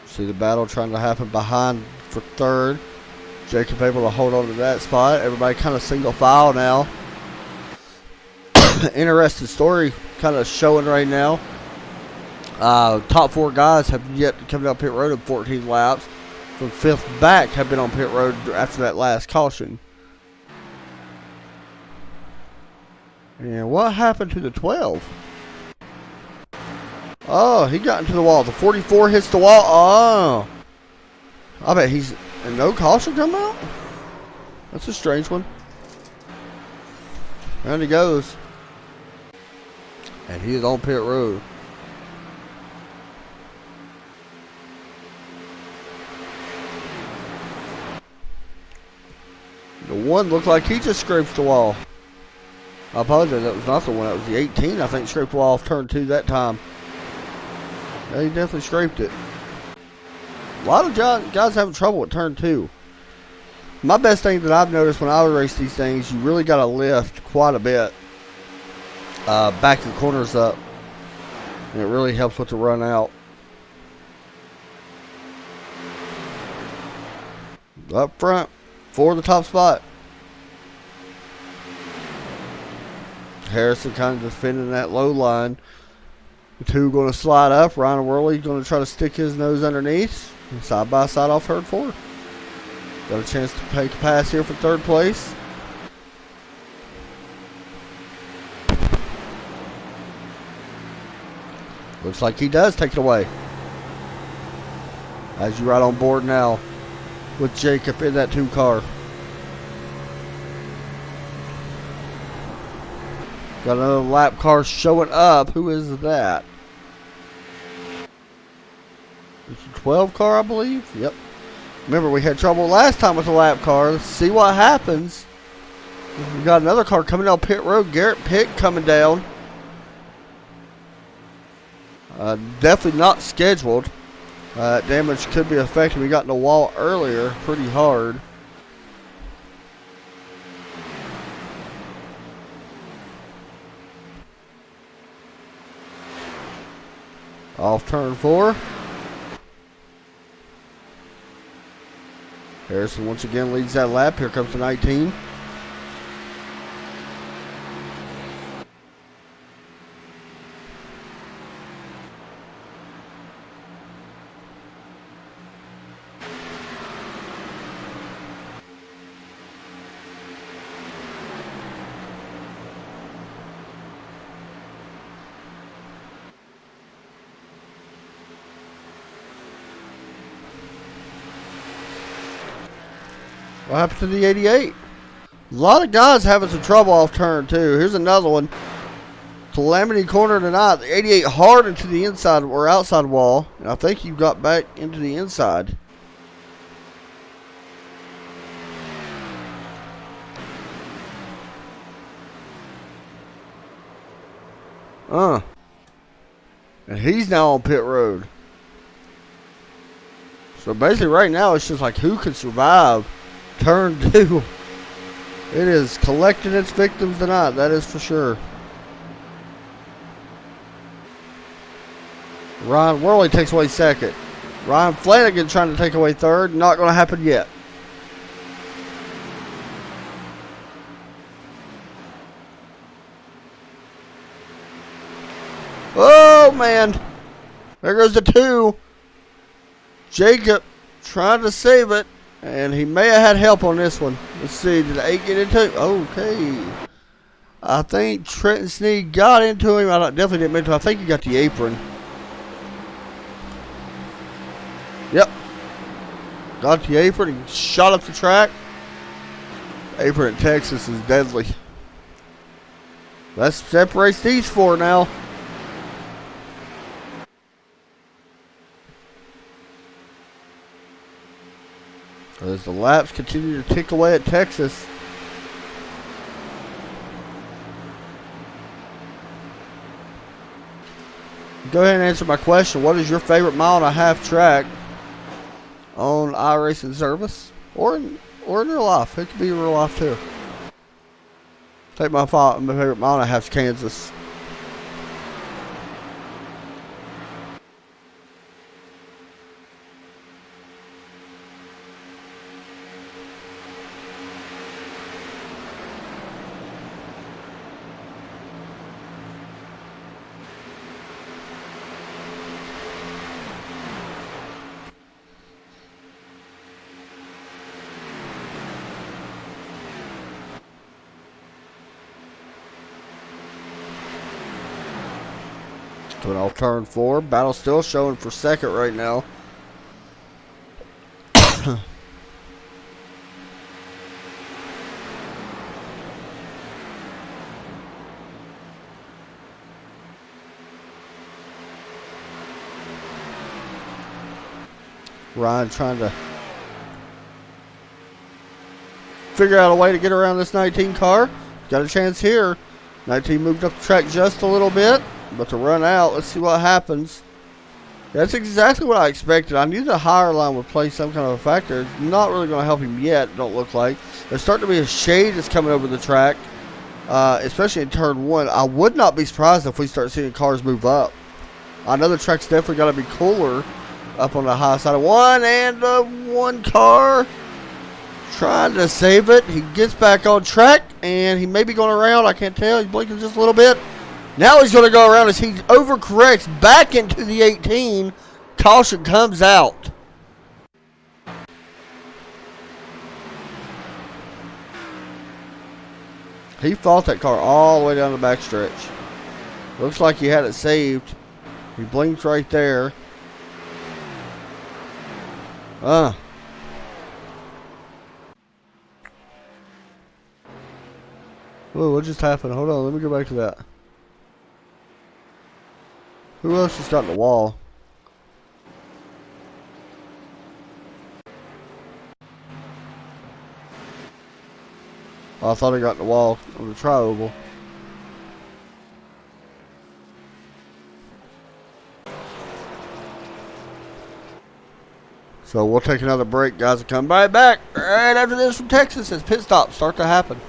See the battle trying to happen behind for third. Jacob able to hold on to that spot. Everybody kind of single file now. Interesting story kind of showing right now. Top 4 guys have yet to come down pit road in 14 laps. From 5th back have been on pit road after that last caution. And what happened to the 12? Oh, he got into the wall. The 44 hits the wall. Oh. I bet he's... And no caution come out? That's a strange one. Round he goes. And he is on pit road. The one looked like he just scraped the wall. I apologize, that was not the one. That was the 18, I think, scraped the wall off turn 2 that time. Yeah, he definitely scraped it. A lot of guys having trouble with turn 2. My best thing that I've noticed when I race these things, you really got to lift quite a bit. Back the corners up. And it really helps with the run out. Up front for the top spot. Harrison kind of defending that low line. The 2 going to slide up. Ryan Worley going to try to stick his nose underneath. Side by side off turn 4. Got a chance to take a pass here for 3rd place. Looks like he does take it away. As you ride on board now with Jacob in that 2 car. Got another lap car showing up. Who is that? It's a 12 car, I believe. Yep. Remember, we had trouble last time with the lap car. Let's see what happens. We got another car coming down pit road. Garrett Pick coming down. Definitely not scheduled. Damage could be affected. We got in the wall earlier pretty hard. Off turn 4. Harrison once again leads that lap. Here comes the 19. What happened to the 88? A lot of guys having some trouble off turn 2. Here's another one. Calamity corner tonight. The 88 hard into the inside or outside wall. And I think you got back into the inside. And he's now on pit road. So basically right now it's just like who can survive turn 2. It is collecting its victims tonight, that is for sure. Ryan Worley takes away second. Ryan Flanagan trying to take away third. Not going to happen yet. Oh, man. There goes the 2. Jacob trying to save it. And he may have had help on this one. Let's see. Did the 8 get into? Okay. I think Trenton Sneed got into him. I definitely didn't mean to. I think he got the apron. Yep. Got the apron and shot up the track. Apron in Texas is deadly. That separates these 4 now. As the laps continue to tick away at Texas. Go ahead and answer my question. What is your favorite mile-and-a-half track on iRacing service or in real life? It could be in real life too. Take my favorite mile-and-a-half is Kansas. Coming off turn 4. Battle still showing for second right now. Ryan trying to figure out a way to get around this 19 car. Got a chance here. 19 moved up the track just a little bit. But to run out, let's see what happens. That's exactly what I expected. I knew the higher line would play some kind of a factor. It's not really going to help him yet, don't look like. There's starting to be a shade that's coming over the track, especially in turn 1. I would not be surprised if we start seeing cars move up. I know the track's definitely got to be cooler up on the high side of 1. And one car trying to save it. He gets back on track, and he may be going around. I can't tell. He's blinking just a little bit. Now he's going to go around as he overcorrects back into the 18. Caution comes out. He fought that car all the way down the backstretch. Looks like he had it saved. He blinked right there. Whoa, what just happened? Hold on, let me go back to that. Who else just got in the wall? Oh, I thought I got in the wall on the tri-oval. So we'll take another break, guys, and come right back right after this from Texas as pit stops start to happen.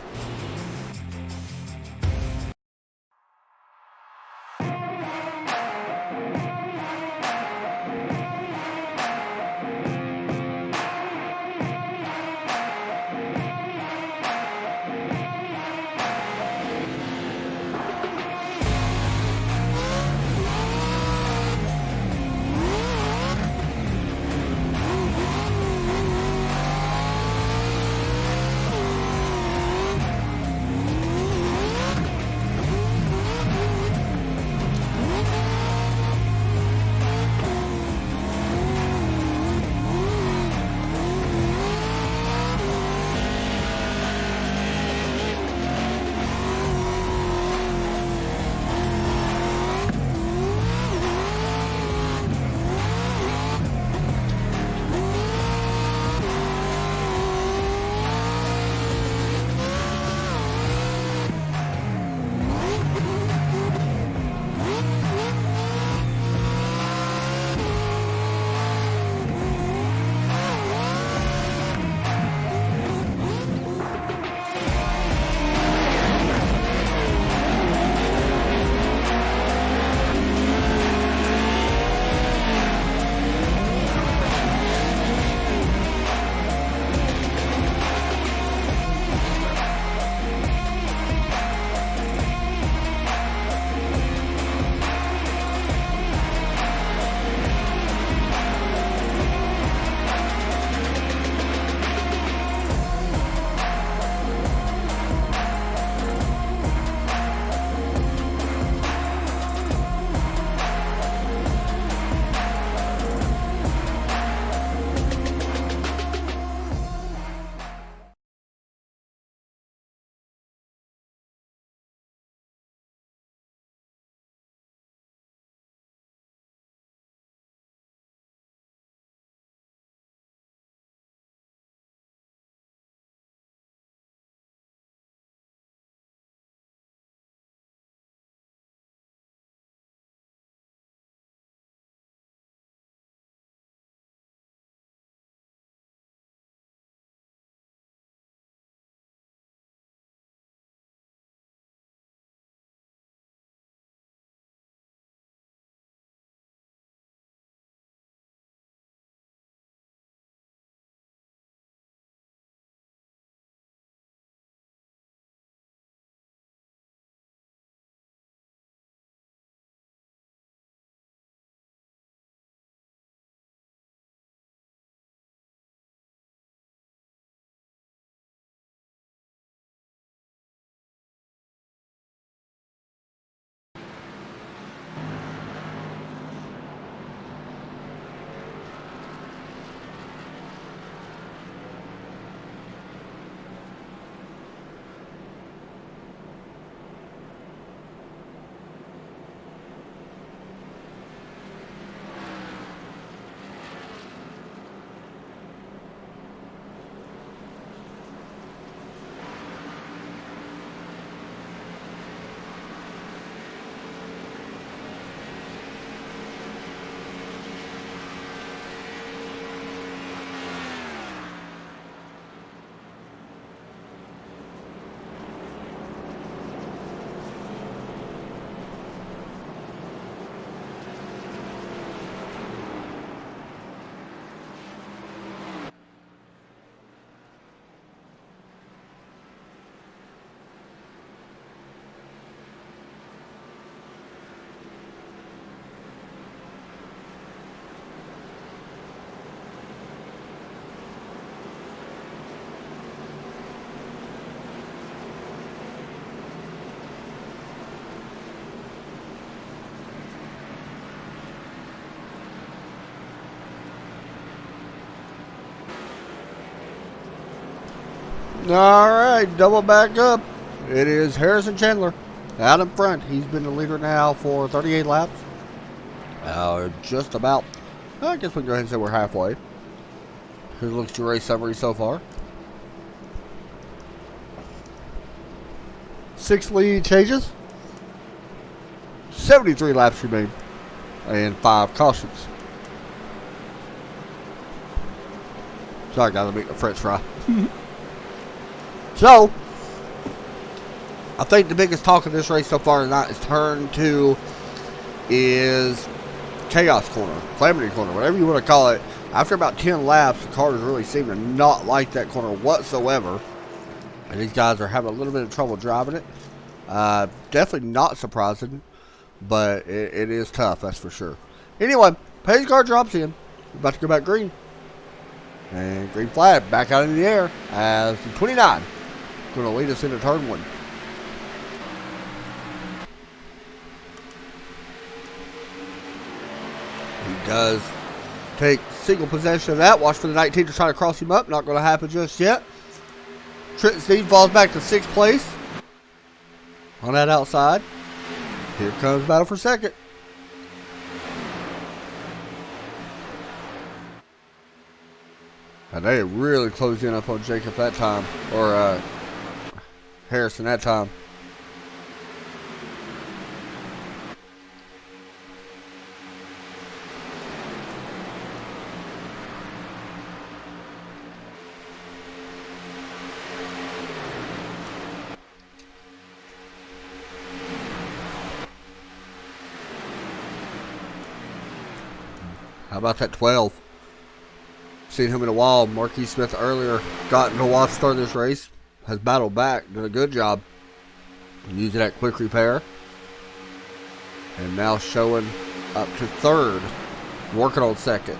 All right, double back up. It is Harrison Chandler out in front. He's been the leader now for 38 laps. Just about. I guess we can go ahead and say we're halfway. Here looks your race summary so far. 6 lead changes. 73 laps remain. And 5 cautions. Sorry, guys, I'm eating a French fry. So, I think the biggest talk of this race so far tonight is turn 2 is Chaos Corner, Calamity Corner, whatever you want to call it. After about 10 laps, the cars really seem to not like that corner whatsoever. And these guys are having a little bit of trouble driving it. Definitely not surprising, but it is tough, that's for sure. Anyway, pace car drops in. We're about to go back green. And green flag back out in the air as the 29 going to lead us into turn 1. He does take single possession of that. Watch for the 19 to try to cross him up. Not going to happen just yet. Trenton Steed falls back to 6th place on that outside. Here comes battle for second. And they really closed in up on Jacob that time, or Harrison that time. How about that 12? Seen him in a while. Marquis Smith earlier got into watch start this race. Has battled back. Did a good job using that quick repair. And now showing up to 3rd. Working on 2nd.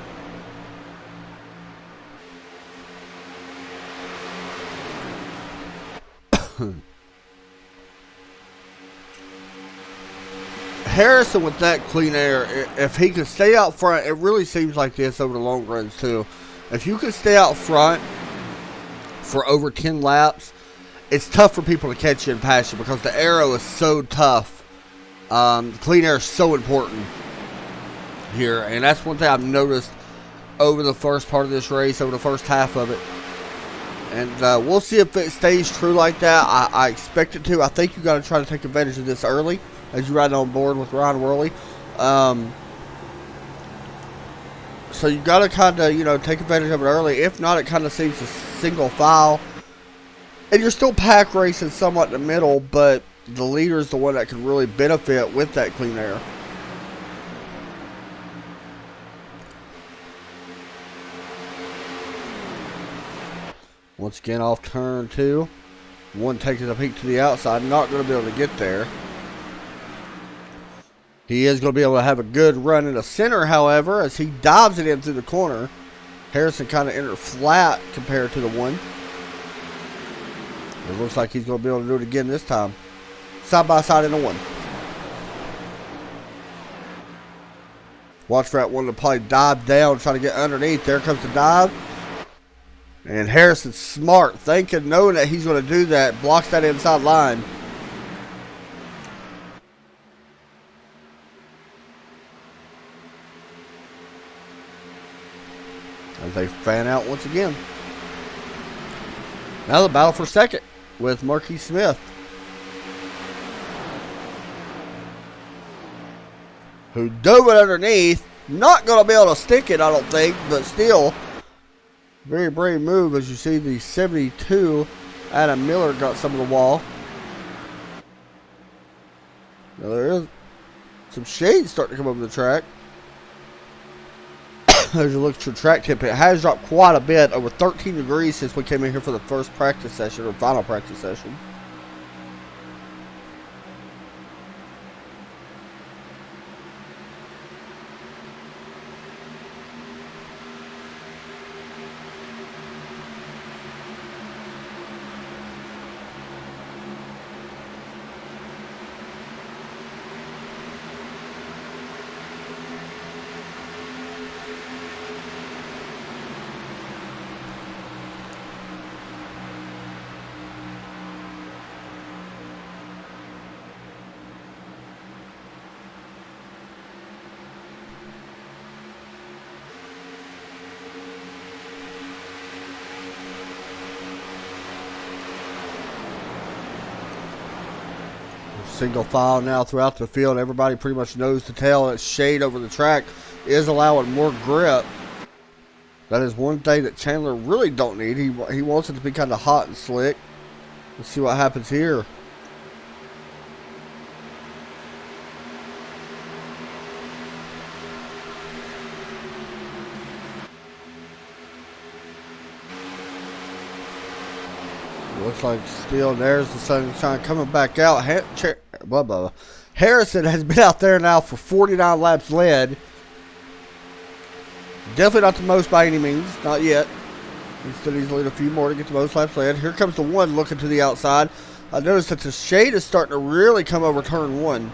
Harrison with that clean air, if he could stay out front, it really seems like this over the long runs too. If you could stay out front for over 10 laps, it's tough for people to catch you and pass you because the aero is so tough. Clean air is so important here, and that's one thing I've noticed over the first part of this race, over the first half of it. And we'll see if it stays true like that. I expect it to. I think you got to try to take advantage of this early as you ride on board with Ryan Worley. So you got to kind of, take advantage of it early. If not, it kind of seems a single file. And you're still pack racing somewhat in the middle, but the leader is the one that can really benefit with that clean air. Once again, off turn 2. One taking a peek to the outside. Not going to be able to get there. He is going to be able to have a good run in the center, however, as he dives it in through the corner. Harrison kind of entered flat compared to the one. It looks like he's going to be able to do it again this time. Side by side in the one. Watch for that one to probably dive down, try to get underneath. There comes the dive. And Harrison's smart, thinking, knowing that he's going to do that, blocks that inside line. As they fan out once again. Now the battle for second with Marquis Smith, who dove it underneath. Not going to be able to stick it, I don't think, but still. Very brave move. As you see, the 72 Adam Miller got some of the wall. Now there is some shade starting to come over the track. As you look at your track tip, it has dropped quite a bit, over 13 degrees since we came in here for the first practice session, or final practice session. Single file now throughout the field. Everybody pretty much knows the tail. That shade over the track is allowing more grip. That is one thing that Chandler really don't need. He wants it to be kind of hot and slick. Let's see what happens here. Looks like still there's the sunshine coming back out. Harrison has been out there now for 49 laps led. Definitely not the most by any means. Not yet. He still needs to lead a few more to get the most laps led. Here comes the one looking to the outside. I noticed that the shade is starting to really come over turn one.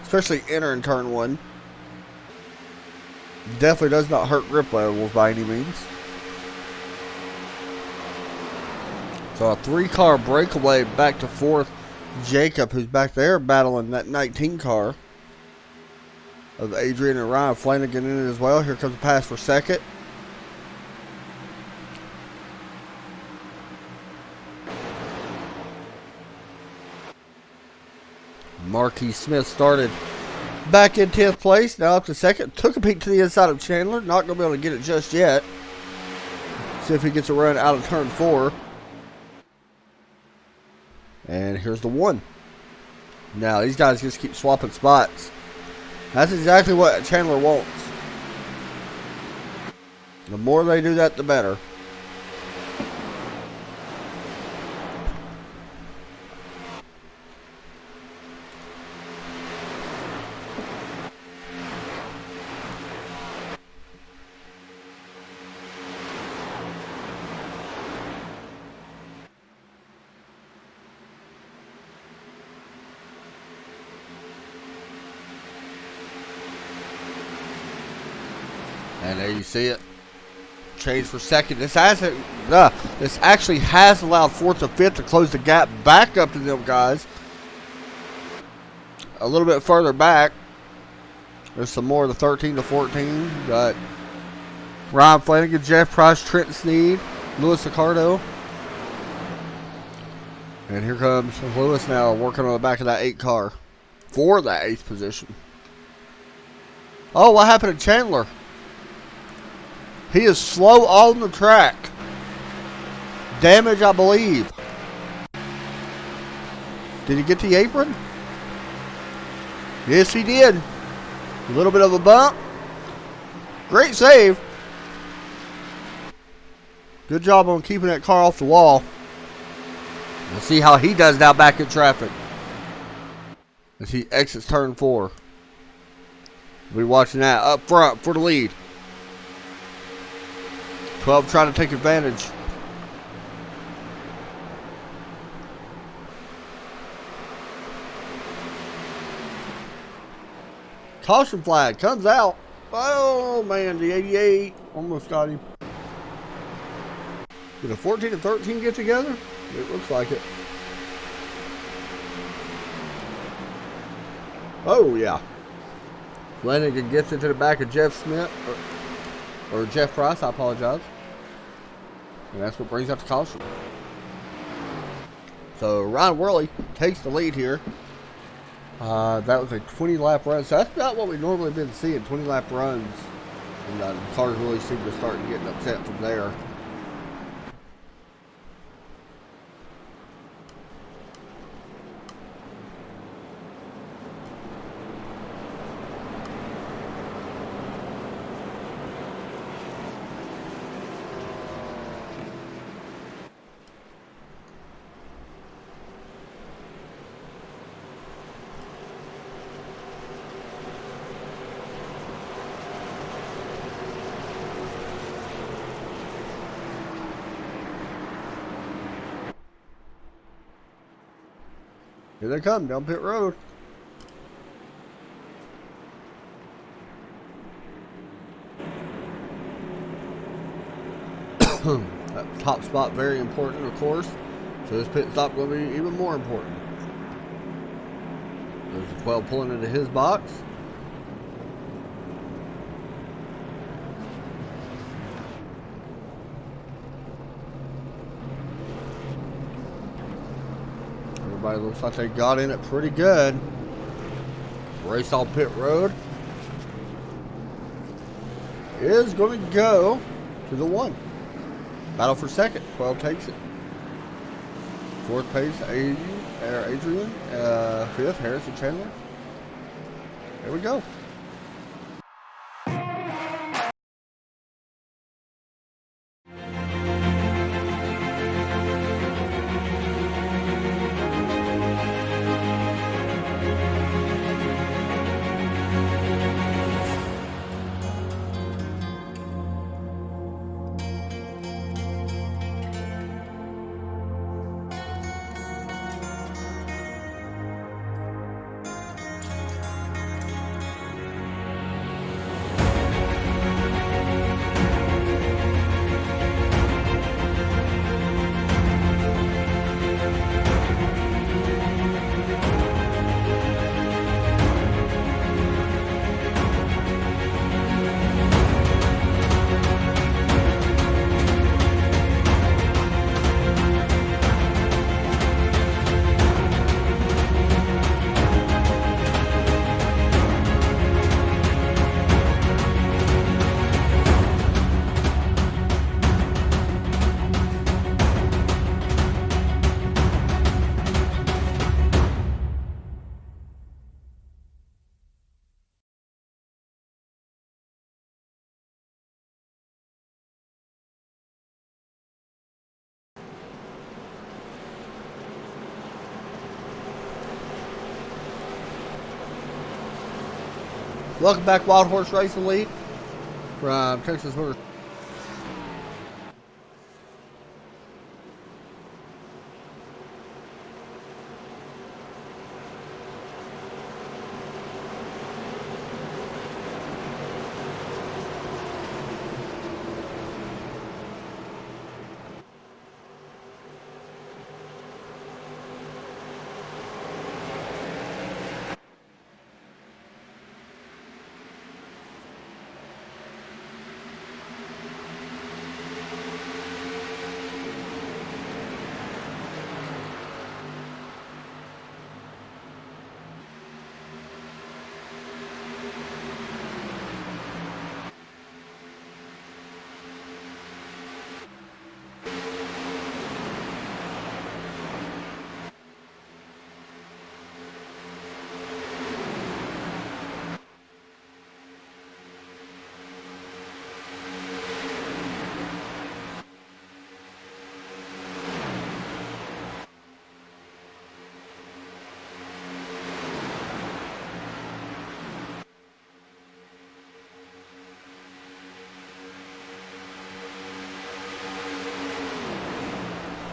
Especially entering turn one. Definitely does not hurt grip levels by any means. So a 3-car breakaway back to fourth. Jacob, who's back there battling that 19 car of Adrian and Ryan Flanagan in it as well. Here comes the pass for second. Marquis Smith started back in 10th place. Now up to second. Took a peek to the inside of Chandler. Not going to be able to get it just yet. See if he gets a run out of turn 4. And here's the one. Now these guys just keep swapping spots. That's exactly what Chandler wants. The more they do that, the better. And there you see it. Change for second. This actually has allowed fourth and fifth to close the gap back up to them guys. A little bit further back. There's some more of the 13 to 14. Got Ryan Flanagan, Jeff Price, Trenton Sneed, Lewis Ricardo. And here comes Lewis now working on the back of that 8 car for that 8th position. Oh, what happened to Chandler? He is slow on the track. Damage, I believe. Did he get the apron? Yes, he did. A little bit of a bump. Great save. Good job on keeping that car off the wall. We'll see how he does now back in traffic as he exits turn 4. We'll be watching that up front for the lead. 12 trying to take advantage. Caution flag comes out. Oh man, the 88 almost got him. Did a 14 and 13 get together? It looks like it. Oh yeah. Flanagan gets into the back of Jeff Smith, or Jeff Price, I apologize. And that's what brings out the caution. So Ryan Worley takes the lead here. That was a 20-lap run. So that's about what we normally been seeing, 20-lap runs. And the cars really seem to start getting upset from there. Here they come down pit road. That top spot very important, of course. So this pit stop going to be even more important. There's the 12 pulling into his box. Everybody looks like they got in it pretty good. Race on pit road is going to go to to the 1. Battle for second. 12 takes it. Fourth place, Adrian. Fifth, Harrison Chandler. There we go. Welcome back, Wild Horse Racing League from Texas Motor.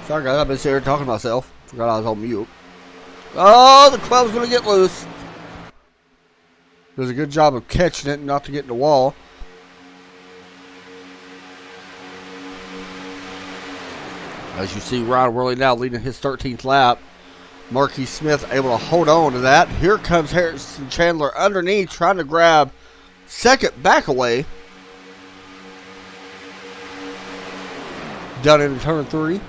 Sorry guys, I've been sitting here talking to myself. Forgot I was on mute. Oh, the 12's going to get loose. Does a good job of catching it and not to get in the wall. As you see, Ryan Worley now leading his 13th lap. Marquis Smith able to hold on to that. Here comes Harrison Chandler underneath trying to grab second back away. Done in turn 3.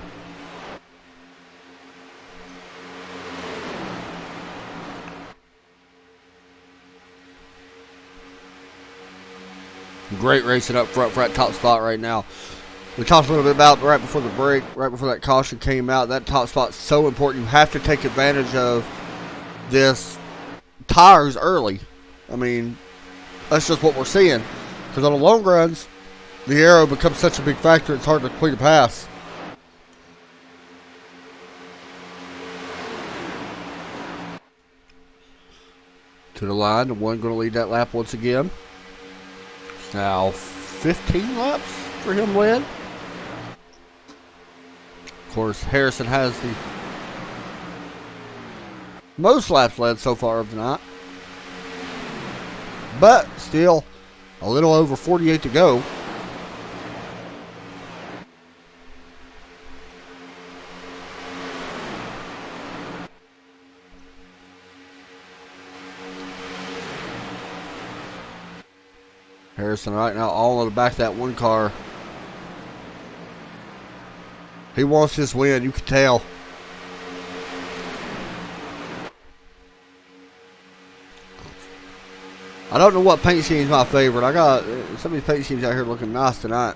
Great racing up front for that top spot right now. We talked a little bit about right before the break, right before that caution came out. That top spot's so important. You have to take advantage of this tires early. I mean, that's just what we're seeing. Because on the long runs, the aero becomes such a big factor, it's hard to complete a pass. To the line, the one going to lead that lap once again. Now 15 laps for him led. Of course, Harrison has the most laps led so far of the night. But still a little over 48 to go. Harrison right now all on the back of that one car. He wants this win, you can tell. I don't know what paint scheme is my favorite. I got some of these paint schemes out here looking nice tonight.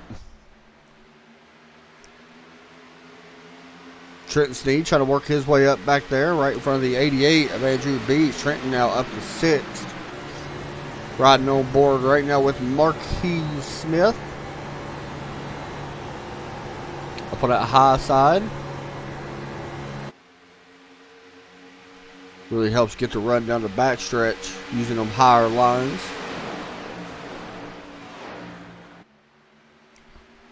Trenton Snead trying to work his way up back there, right in front of the 88 of Andrew Beach. Trenton now up to 6th. Riding on board right now with Marquis Smith. Up on that high side. Really helps get the run down the backstretch using them higher lines.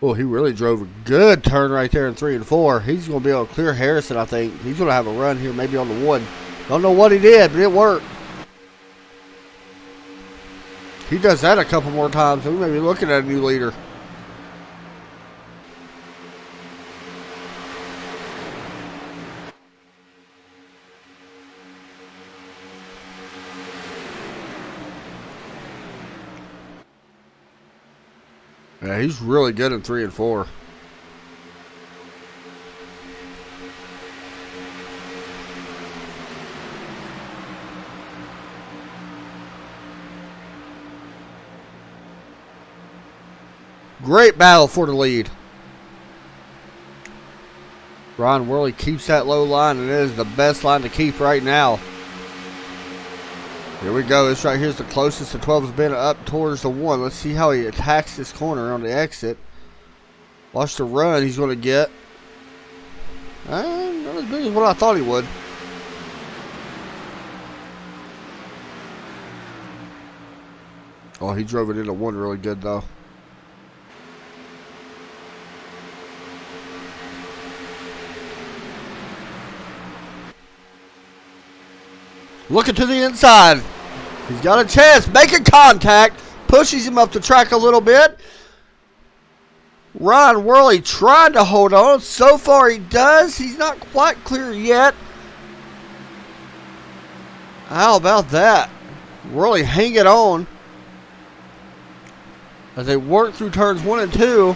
Oh, he really drove a good turn right there in 3 and 4. He's going to be able to clear Harrison, I think. He's going to have a run here maybe on the 1. Don't know what he did, but it worked. He does that a couple more times, and we may be looking at a new leader. Yeah, he's really good in 3 and 4. Great battle for the lead. Ryan Worley keeps that low line, and it is the best line to keep right now. Here we go. This right here is the closest the 12 has been up towards the 1. Let's see how he attacks this corner on the exit. Watch the run he's going to get. Not as big as what I thought he would. Oh, he drove it into 1 really good, though. Looking to the inside. He's got a chance. Making contact. Pushes him up the track a little bit. Ryan Worley trying to hold on. So far he does. He's not quite clear yet. How about that? Worley hanging on as they work through turns 1 and 2.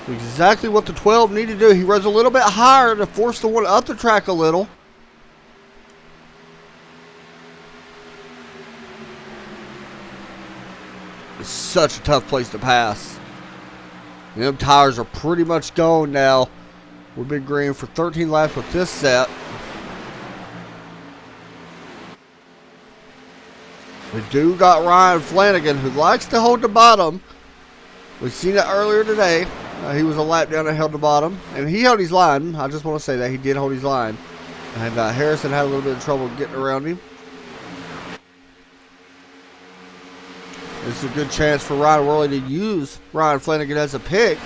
Exactly what the 12 needed to do. He runs a little bit higher to force the 1 up the track a little. It's such a tough place to pass. Them tires are pretty much gone now. We've been green for 13 laps with this set. We do got Ryan Flanagan, who likes to hold the bottom. We've seen it earlier today. He was a lap down and held the bottom. And he held his line. I just want to say that he did hold his line. And Harrison had a little bit of trouble getting around him. This is a good chance for Ryan Worley to use Ryan Flanagan as a pick.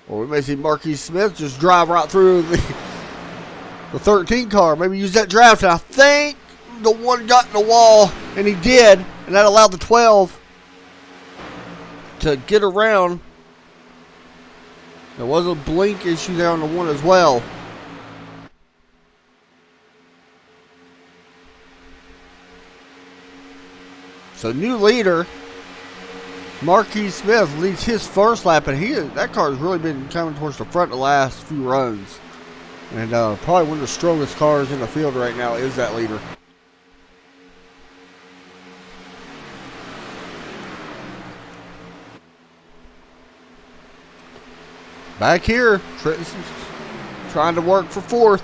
Or we may see Marquis Smith just drive right through the 13 car. Maybe use that draft. And I think the 1 got in the wall. And he did. And that allowed the 12 to get around. There was a blink issue there on the 1 as well. So new leader, Marquis Smith leads his first lap, and that car has really been coming towards the front the last few runs. And probably one of the strongest cars in the field right now is that leader. Back here, Trenton's trying to work for 4th.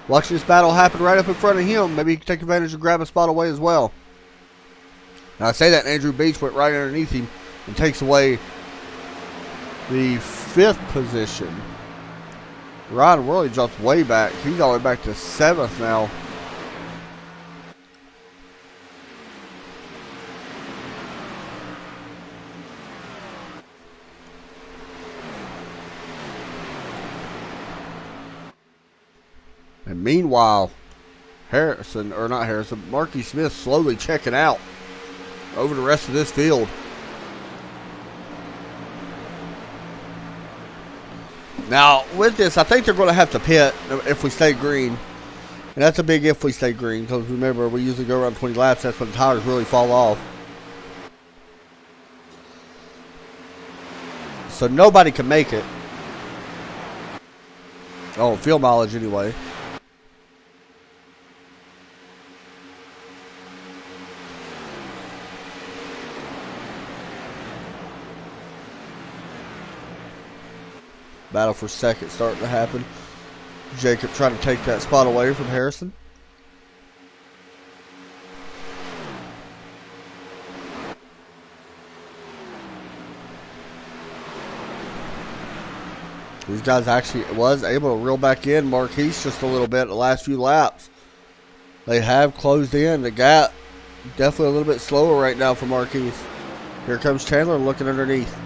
Watching this battle happen right up in front of him. Maybe he can take advantage and grab a spot away as well. Now I say that, Andrew Beach went right underneath him and takes away the 5th position. Ryan Worley drops way back. He's all the way back to 7th now. And meanwhile, Marquis Smith slowly checking out over the rest of this field. Now, with this, I think they're going to have to pit if we stay green. And that's a big if we stay green, because remember, we usually go around 20 laps. That's when the tires really fall off. So nobody can make it. Oh, field mileage anyway. Battle for second starting to happen. Jacob trying to take that spot away from Harrison. These guys actually was able to reel back in Marquise just a little bit the last few laps. They have closed in. The gap definitely a little bit slower right now for Marquise. Here comes Chandler looking underneath.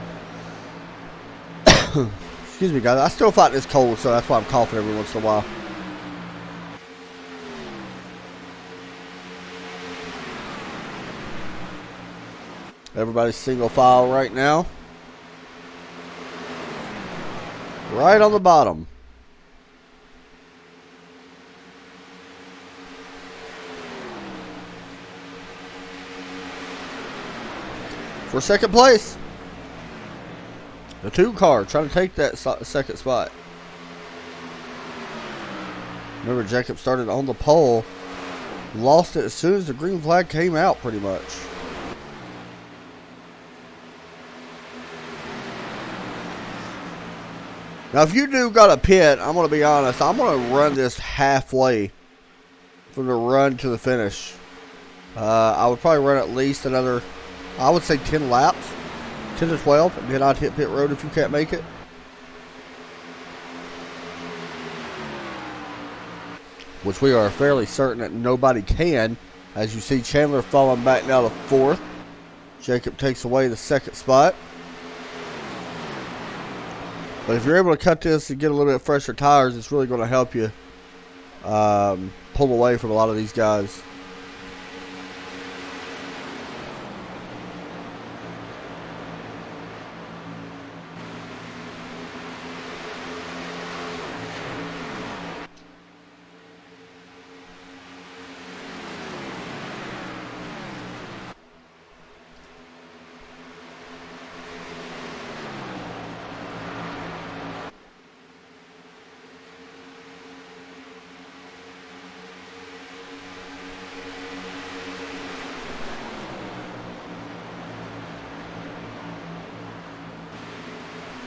Excuse me, guys. I still fight this cold, so that's why I'm coughing every once in a while. Everybody's single file right now. Right on the bottom. For second place. The 2 car trying to take that second spot. Remember, Jacob started on the pole. Lost it as soon as the green flag came out, pretty much. Now, if you do got a pit, I'm going to be honest, I'm going to run this halfway from the run to the finish. I would probably run at least another, I would say 10 laps, 10 to 12, and then I'd hit pit road if you can't make it. Which we are fairly certain that nobody can. As you see, Chandler falling back now to 4th. Jacob takes away the second spot. But if you're able to cut this and get a little bit fresher tires, it's really going to help you pull away from a lot of these guys.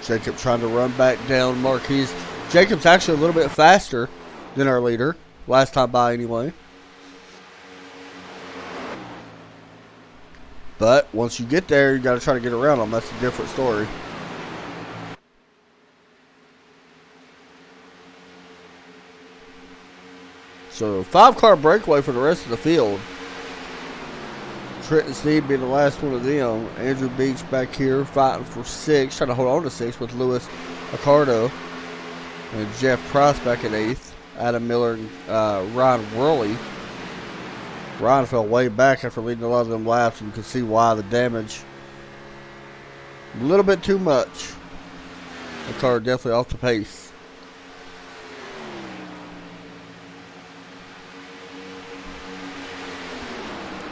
Jacob trying to run back down Marquise. Jacob's actually a little bit faster than our leader. Last time by anyway. But once you get there, you got to try to get around them. That's a different story. So 5-car breakaway for the rest of the field. Trenton Sneed being the last one of them. Andrew Beach back here fighting for 6, trying to hold on to 6 with Lewis Accardo and Jeff Price back in 8th. Adam Miller and Ryan Worley. Ryan fell way back after leading a lot of them laps, and you can see why. The damage a little bit too much. The car definitely off the pace.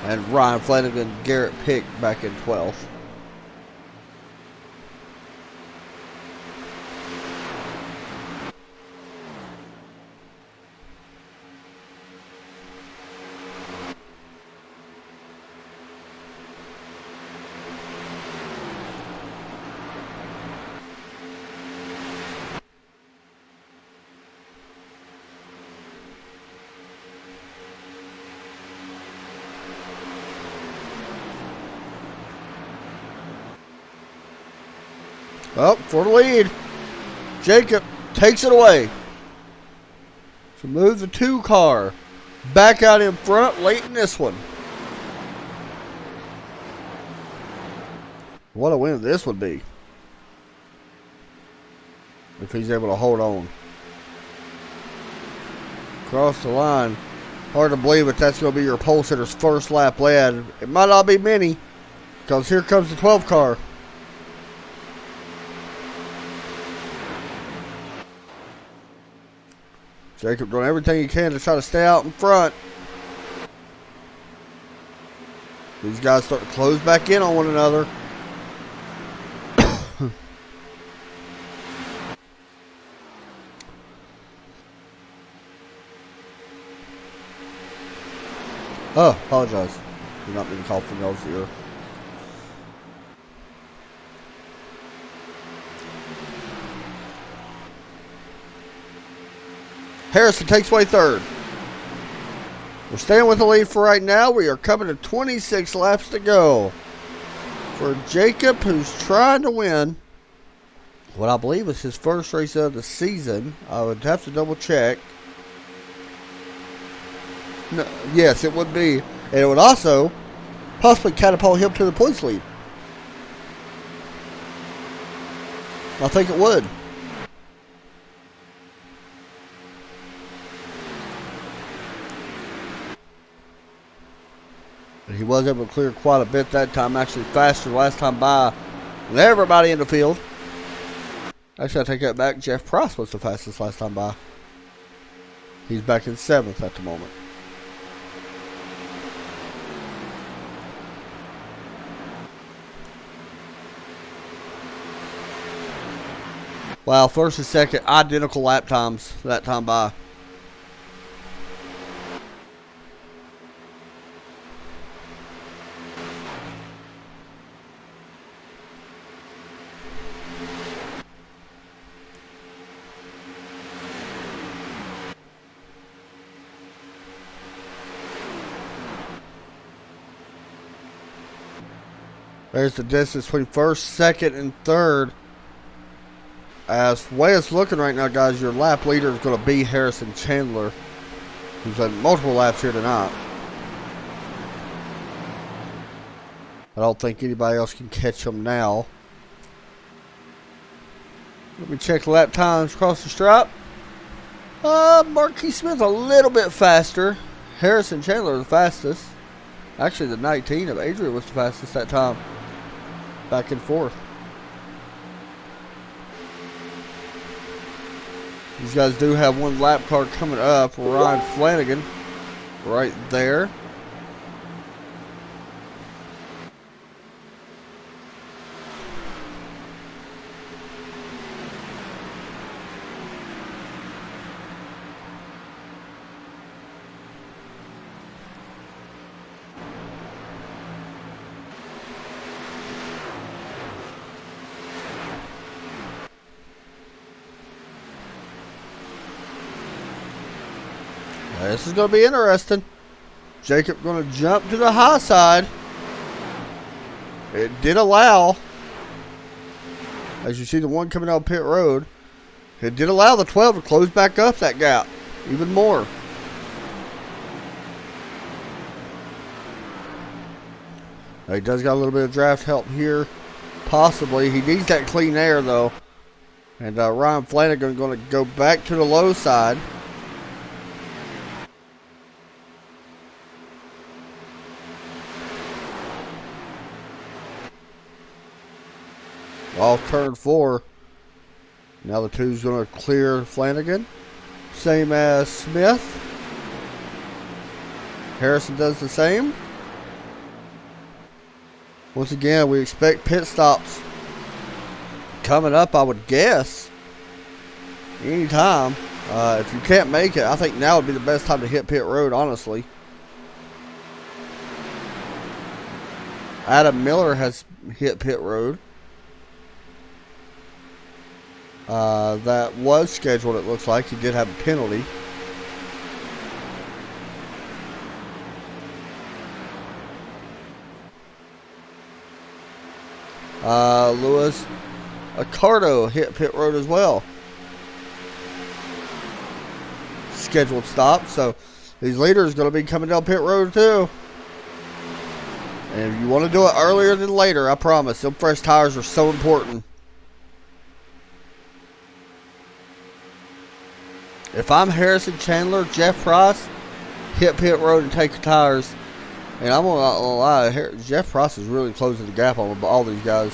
And Ryan Flanagan, Garrett Pick back in 12th. Up for the lead. Jacob takes it away. So move the 2 car back out in front late in this one. What a win this would be. If he's able to hold on. Across the line. Hard to believe that that's going to be your pole sitter's first lap led. It might not be many, because here comes the 12 car. Jacob doing everything he can to try to stay out in front. These guys start to close back in on one another. Oh, apologize. Did not mean to call from y'all's ear. Harrison takes away third. We're staying with the lead for right now. We are coming to 26 laps to go. For Jacob, who's trying to win what I believe is his first race of the season. I would have to double check. No, yes, it would be. And it would also possibly catapult him to the points lead. I think it would. But he was able to clear quite a bit that time. Actually faster last time by than everybody in the field. Actually, I take that back. Jeff Price was the fastest last time by. He's back in 7th at the moment. Wow, first and second, identical lap times that time by. There's the distance between first, second, and third. As the way it's looking right now, guys, your lap leader is going to be Harrison Chandler, who's had multiple laps here tonight. I don't think anybody else can catch him now. Let me check the lap times across the stripe. Marquis Smith a little bit faster. Harrison Chandler the fastest. Actually, the 19 of Adrian was the fastest that time. Back and forth. These guys do have one lap car coming up. Ryan Flanagan right there. This is going to be interesting. Jacob going to jump to the high side. It did allow, as you see the one coming out pit road, it did allow the 12 to close back up that gap even more. Now he does got a little bit of draft help here. Possibly. He needs that clean air though. And Ryan Flanagan going to go back to the low side. Off turn 4. Now the 2's going to clear Flanagan. Same as Smith. Harrison does the same. Once again, we expect pit stops coming up, I would guess, anytime. If you can't make it, I think now would be the best time to hit pit road, honestly. Adam Miller has hit pit road. That was scheduled, it looks like. He did have a penalty. Louis Accardo hit pit road as well. Scheduled stop. So these leaders going to be coming down pit road too. And if you want to do it earlier than later, I promise. Them fresh tires are so important. If I'm Harrison Chandler, Jeff Price, hit pit road and take the tires. And I'm not gonna lie, Jeff Price is really closing the gap on all these guys.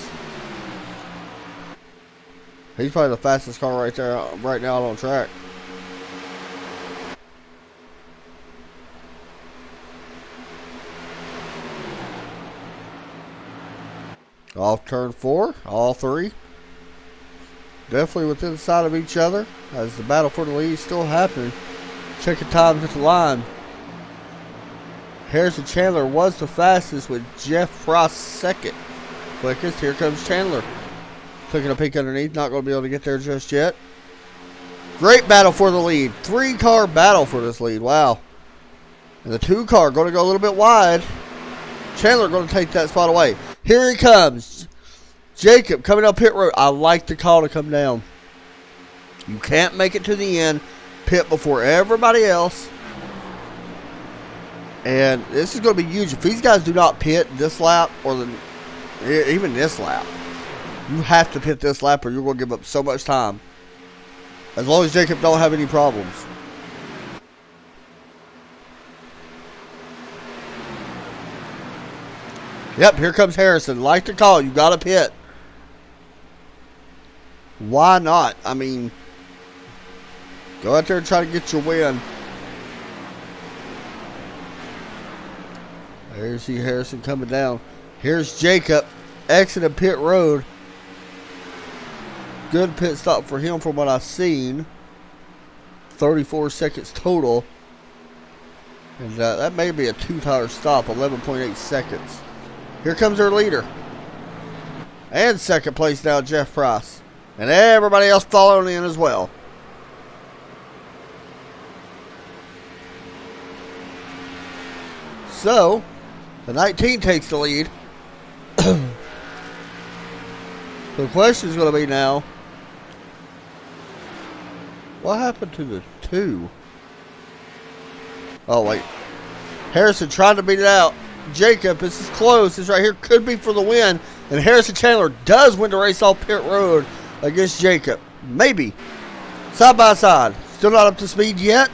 He's probably the fastest car right there, right now on track. Off turn 4, all three. Definitely within the sight of each other as the battle for the lead is still happening. Checking times at the line. Harrison Chandler was the fastest with Jeff Price second. Quickest. Here comes Chandler. Taking a peek underneath. Not going to be able to get there just yet. Great battle for the lead. 3-car battle for this lead. Wow. And the 2-car going to go a little bit wide. Chandler going to take that spot away. Here he comes. Jacob coming up pit road. I like the call to come down. You can't make it to the end. Pit before everybody else. And this is going to be huge. If these guys do not pit this lap or even this lap, you have to pit this lap or you're going to give up so much time. As long as Jacob don't have any problems. Yep, here comes Harrison. Like the call. You got to pit. Why not? I mean, go out there and try to get your win. There's see Harrison coming down. Here's Jacob exiting pit road. Good pit stop for him from what I've seen. 34 seconds total. And that may be a 2-tire stop. 11.8 seconds. Here comes our leader. And second place now, Jeff Price. And everybody else following in as well. So, the 19 takes the lead. The question is going to be now, what happened to the 2? Oh, wait. Harrison trying to beat it out. Jacob, this is close. This right here could be for the win. And Harrison Chandler does win the race off pit road against Jacob. Maybe. Side by side. Still not up to speed yet.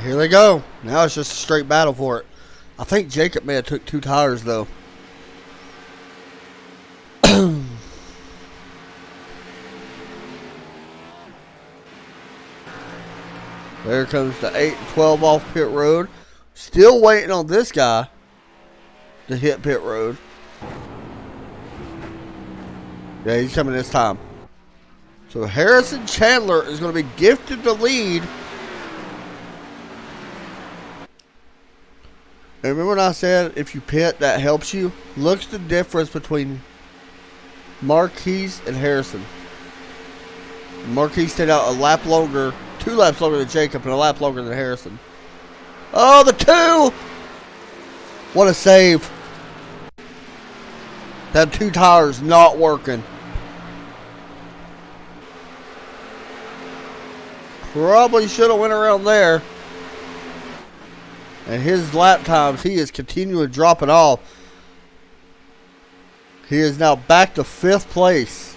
Here they go. Now it's just a straight battle for it. I think Jacob may have took 2 tires though. There comes the 8 and 12 off pit road. Still waiting on this guy to hit pit road. Yeah, he's coming this time. So Harrison Chandler is going to be gifted the lead. And remember when I said if you pit, that helps you? Look at the difference between Marquise and Harrison. Marquise stayed out a lap longer, 2 laps longer than Jacob, and a lap longer than Harrison. Oh, the 2! What a save. That 2 tires not working. Probably should have went around there. And his lap times, he is continuing dropping off. He is now back to 5th place.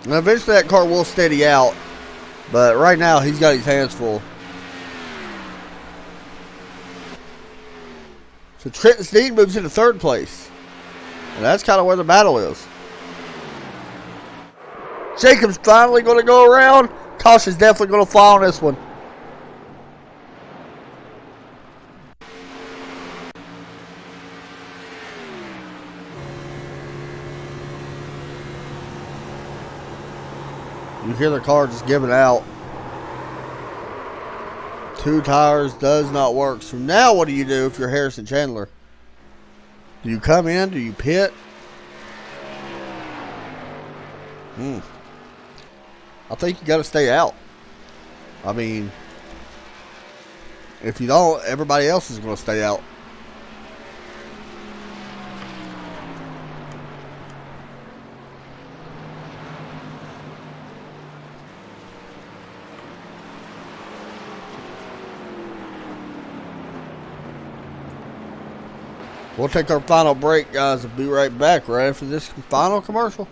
And eventually that car will steady out. But right now he's got his hands full. So Trenton Sneed moves into 3rd place. And that's kind of where the battle is. Jacob's finally going to go around. Caution's definitely going to fly on this one. You hear the car just giving out. 2 tires does not work. So now what do you do if you're Harrison Chandler? Do you come in? Do you pit? I think you got to stay out. I mean, if you don't, everybody else is going to stay out. We'll take our final break, guys, and be right back right after this final commercial.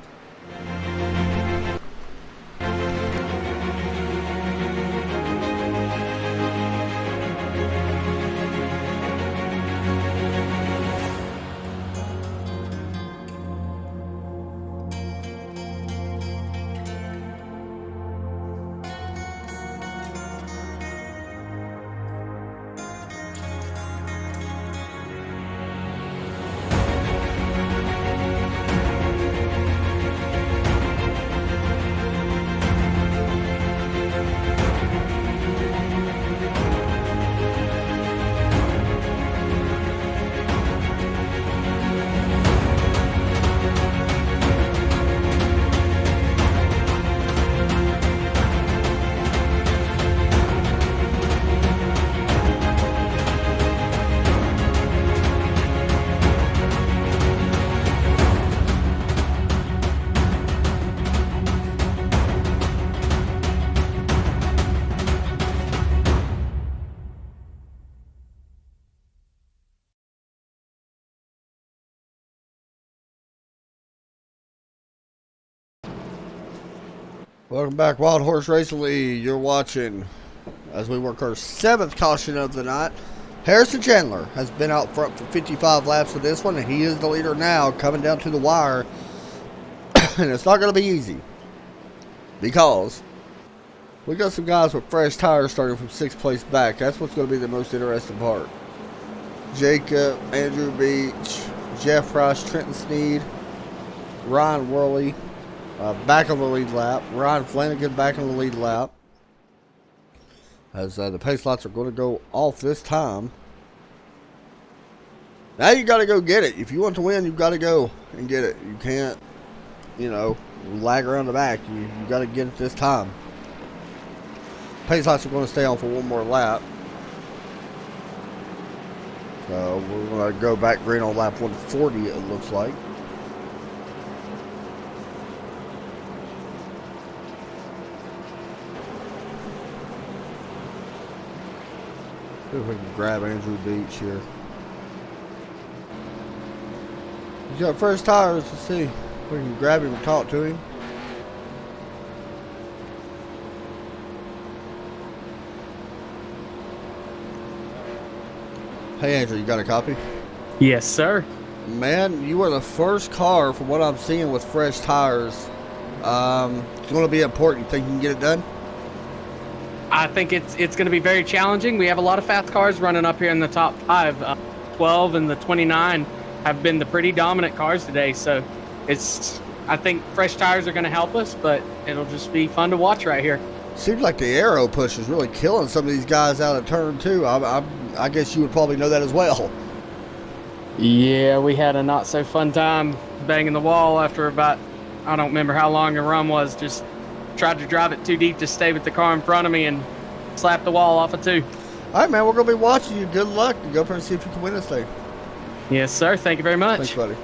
Welcome back, Wild Horse Racing League. You're watching as we work our 7th caution of the night. Harrison Chandler has been out front for 55 laps of this one, and he is the leader now, coming down to the wire. And it's not going to be easy because we got some guys with fresh tires starting from 6th place back. That's what's going to be the most interesting part. Jacob, Andrew Beach, Jeff Price, Trenton Sneed, Ryan Worley back on the lead lap. Ryan Flanagan back on the lead lap. As the pace lights are going to go off this time. Now you got to go get it. If you want to win, you've got to go and get it. You can't, lag around the back. You got to get it this time. Pace lights are going to stay on for one more lap. So we're going to go back green on lap 140, it looks like. See if we can grab Andrew Beach here. He's got fresh tires. Let's see if we can grab him and talk to him. Hey Andrew, you got a copy? Yes, sir. Man, you are the first car from what I'm seeing with fresh tires. It's going to be important. You think you can get it done? I think it's going to be very challenging. We have a lot of fast cars running up here in the top 5. 12 and the 29 have been the pretty dominant cars today. So I think fresh tires are going to help us, but it'll just be fun to watch right here. Seems like the aero push is really killing some of these guys out of turn 2. I guess you would probably know that as well. Yeah, we had a not so fun time banging the wall after about, I don't remember how long the run was. Just tried to drive it too deep to stay with the car in front of me and slap the wall off of 2. All right, man, we're going to be watching you. Good luck. Go up there and see if you can win this thing. Yes, sir. Thank you very much. Thanks, buddy.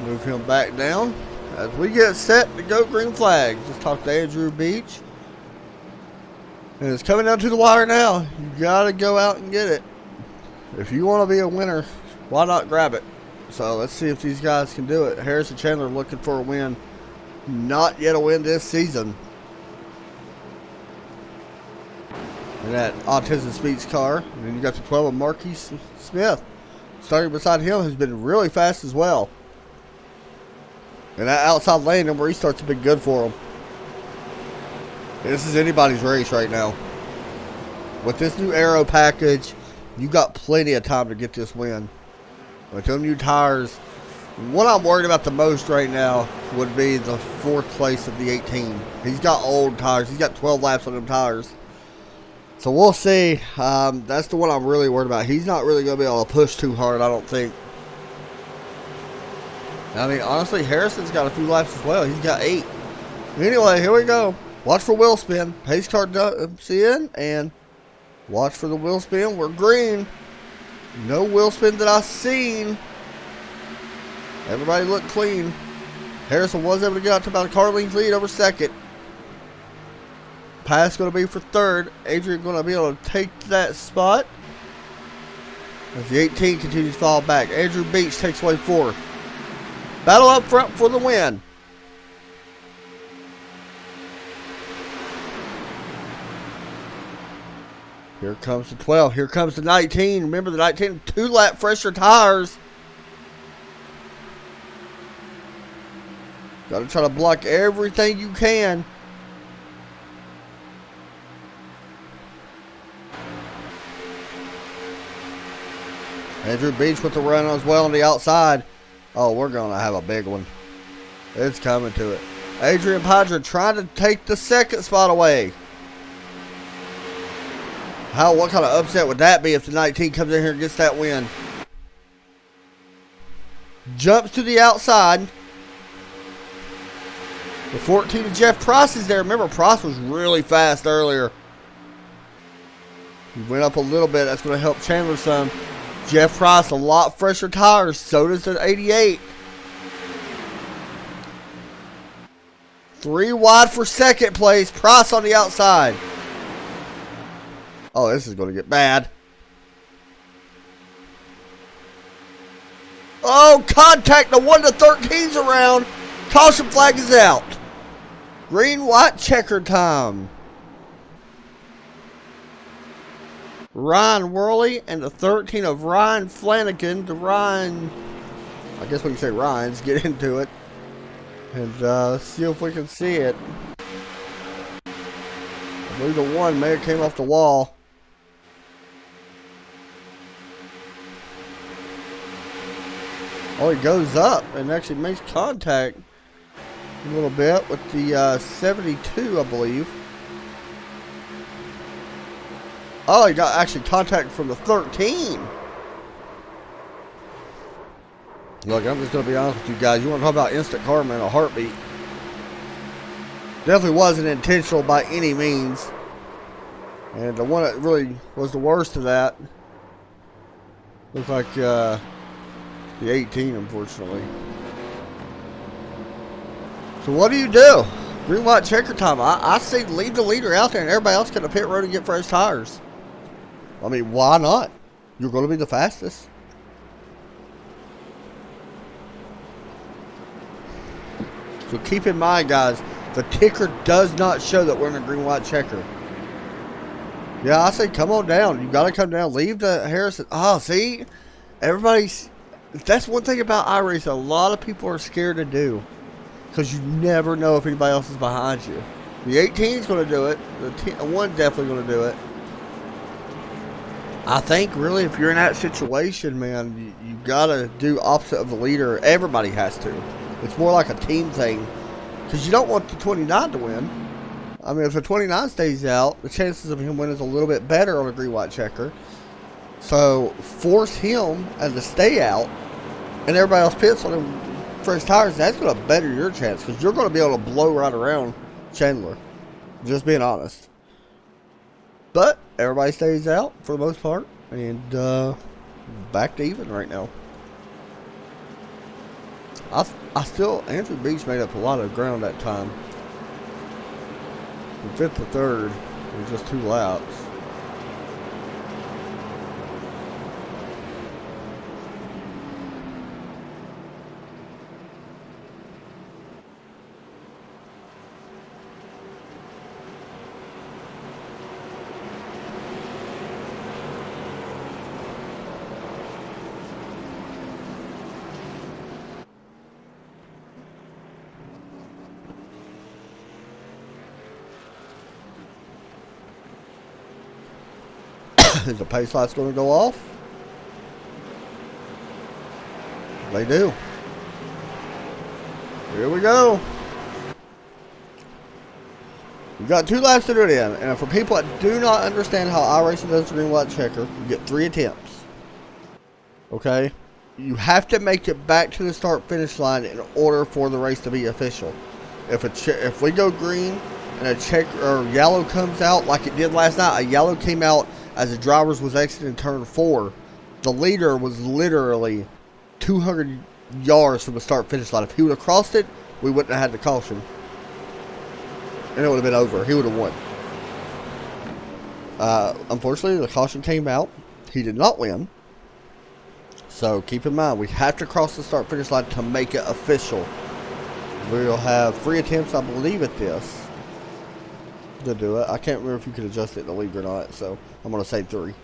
Move him back down as we get set to go green flag. Just talk to Andrew Beach. And it's coming down to the wire now. You got to go out and get it. If you want to be a winner, why not grab it? So let's see if these guys can do it. Harrison Chandler looking for a win. Not yet a win this season. And that Autism Speeds car. And then you got the 12 of Marquis Smith starting beside him, who's been really fast as well. And that outside lane and where he starts to be good for him. This is anybody's race right now. With this new aero package, you got plenty of time to get this win. With them new tires, what I'm worried about the most right now would be the 4th place of the 18. He's got old tires. He's got 12 laps on them tires. So we'll see. That's the one I'm really worried about. He's not really going to be able to push too hard, I don't think. I mean, honestly, Harrison's got a few laps as well. He's got 8. Anyway, here we go. Watch for wheel spin. Pace car dumps in, and watch for the wheel spin. We're green. No wheel spin that I've seen. Everybody looked clean. Harrison was able to get out to about a car length lead over 2nd. Pass going to be for 3rd. Adrian going to be able to take that spot as the 18 continues to fall back. Andrew Beach takes away 4th. Battle up front for the win. Here comes the 12. Here comes the 19. Remember the 19, 2-lap fresher tires. Got to try to block everything you can. Andrew Beach with the run as well on the outside. Oh, we're going to have a big one. It's coming to it. Adrian Padra trying to take the 2nd spot away. What kind of upset would that be if the 19 comes in here and gets that win? Jumps to the outside. The 14 of Jeff Price is there. Remember, Price was really fast earlier. He went up a little bit. That's going to help Chandler some. Jeff Price, a lot fresher tires. So does the 88. 3 wide for 2nd place. Price on the outside. Oh, this is going to get bad. Oh, contact the 1 to 13's around. Caution flag is out. Green, white, checker time. Ryan Worley and the 13 of Ryan Flanagan. The Ryan, I guess we can say Ryan's, get into it. And let's see if we can see it. I believe the one may have came off the wall. Oh, he goes up and actually makes contact a little bit with the 72, I believe. Oh, he got actually contact from the 13. Look, I'm just going to be honest with you guys. You want to talk about instant karma in a heartbeat. Definitely wasn't intentional by any means. And the one that really was the worst of that looked like the 18, unfortunately. So what do you do? Green, white, checker time. I say leave the leader out there and everybody else get to pit road and get fresh tires. I mean, why not? You're going to be the fastest. So keep in mind, guys, the ticker does not show that we're in a green, white checker. Yeah, I say come on down. You got to come down. Leave the Harrison. Oh, see? Everybody's... That's one thing about iRacing a lot of people are scared to do. Because you never know if anybody else is behind you. The 18 is going to do it. The 1 definitely going to do it. I think really if you're in that situation, man, you got to do opposite of the leader. Everybody has to. It's more like a team thing. Because you don't want the 29 to win. I mean, if the 29 stays out, the chances of him winning is a little bit better on a green, white checker. So force him and to stay out. And everybody else pits on him fresh tires. That's going to better your chance. Because you're going to be able to blow right around Chandler. Just being honest. But everybody stays out for the most part. And back to even right now. Andrew Beach made up a lot of ground that time. From 5th to 3rd, it was just 2 laps. Is the pace light's going to go off? They do. Here we go. We've got 2 laps to do it in. And for people that do not understand how iRacing does the green, white checker, you get 3 attempts. Okay? You have to make it back to the start finish line in order for the race to be official. If we go green and a check or yellow comes out like it did last night, a yellow came out as the drivers was exiting turn 4, the leader was literally 200 yards from the start finish line. If he would have crossed it, we wouldn't have had the caution. And it would have been over. He would have won. Unfortunately, the caution came out. He did not win. So keep in mind, we have to cross the start finish line to make it official. We'll have 3 attempts, I believe, at this. To do it. I can't remember if you could adjust it in the league or not, so I'm going to say 3.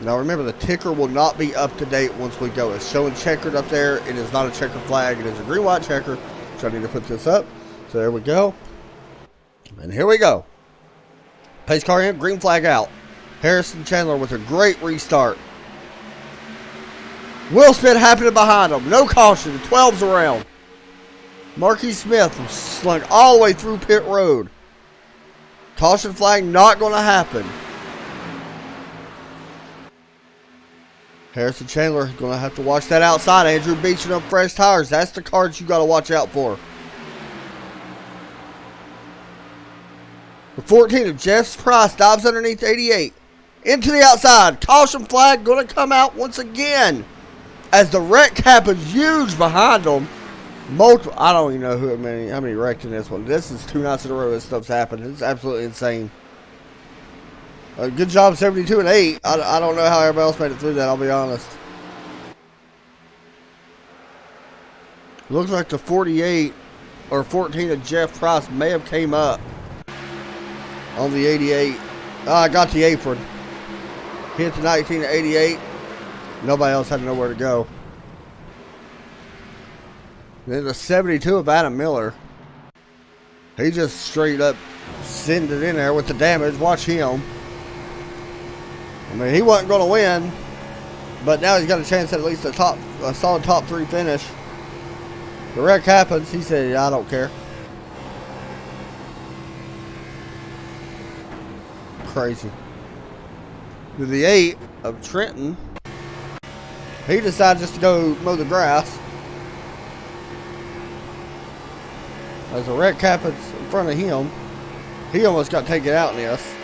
Now remember, the ticker will not be up to date once we go. It's showing checkered up there. It is not a checker flag. It is a green, white checker. So I need to put this up. So there we go. And here we go. Pace car in, green flag out. Harrison Chandler with a great restart. Will Smith happening behind him. No caution. The 12's around. Marquis Smith slung all the way through pit road. Caution flag not going to happen. Harrison Chandler is going to have to watch that outside. Andrew Beeching up fresh tires. That's the cards you got to watch out for. The 14 of Jeff Price dives underneath 88. Into the outside. Caution flag going to come out once again. As the wreck happens huge behind them. I don't even know how many wrecked in this one. This is 2 nights in a row this stuff's happened. It's absolutely insane. Good job, 72 and 8. I don't know how everybody else made it through that, I'll be honest. Looks like the 48 or 14 of Jeff Price may have came up on the 88. I got the apron. Hit the 19 of 88. Nobody else had nowhere to go. Then the 72 of Adam Miller. He just straight up sent it in there with the damage. Watch him. I mean, he wasn't going to win, but now he's got a chance at least a solid top 3 finish. The wreck happens. He said, I don't care. Crazy. To the 8 of Trenton. He decided just to go mow the grass. As the wreck happens in front of him, he almost got taken out in this.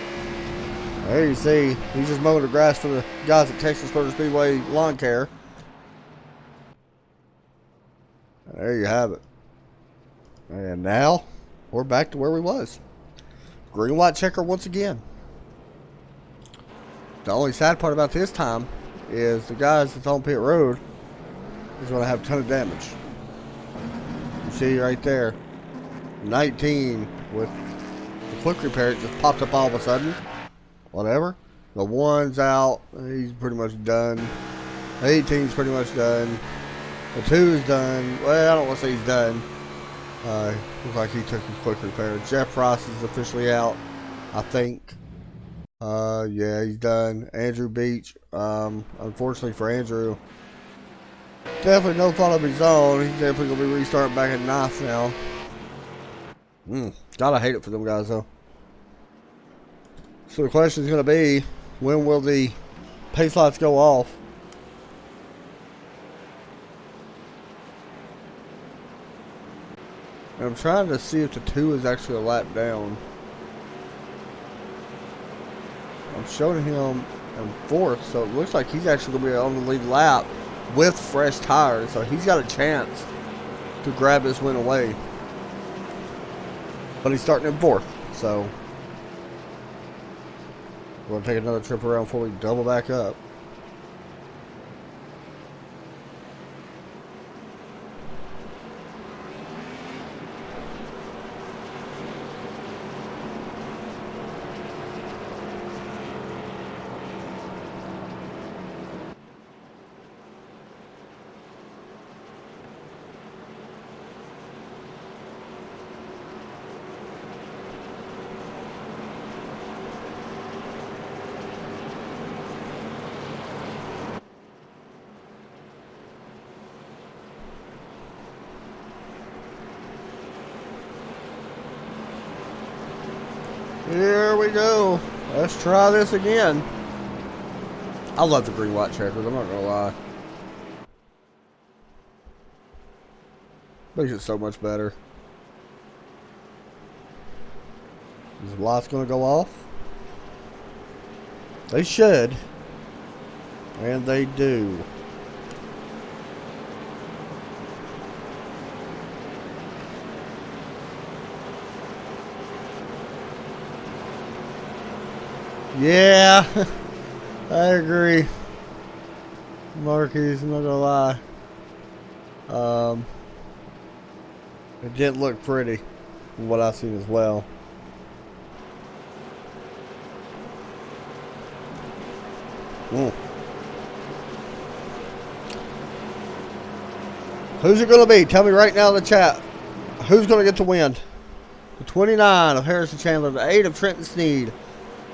There you see, he's just mowing the grass for the guys at Texas Motor Speedway Lawn Care. There you have it. And now, we're back to where we was. Green white checker once again. The only sad part about this time is the guys that's on pit road is going to have a ton of damage. You see right there, 19 with the quick repair. It just popped up all of a sudden. Whatever. The 1's out. He's pretty much done. The 18's pretty much done. The 2's done. Well, I don't want to say he's done. Looks like he took his quick repair. Jeff Price is officially out, I think. Yeah, he's done. Andrew Beach. Unfortunately for Andrew, definitely no fault of his own. He's definitely going to be restarting back at 9th now. Gotta hate it for them guys, though. So the question is going to be, when will the pace lights go off? And I'm trying to see if the 2 is actually a lap down. I'm showing him in 4th, so it looks like he's actually going to be on the lead lap with fresh tires. So he's got a chance to grab this win away. But he's starting in 4th, so we're going to take another trip around before we double back up. Here we go. Let's try this again. I love the green white checkers, I'm not gonna lie. Makes it so much better. Is the lights gonna go off? They should. And they do. Yeah, I agree. Marquis, I'm not gonna lie. It didn't look pretty from what I've seen as well. Who's it gonna be? Tell me right now in the chat. Who's gonna get the win? The 29 of Harrison Chandler, the 8 of Trenton Sneed,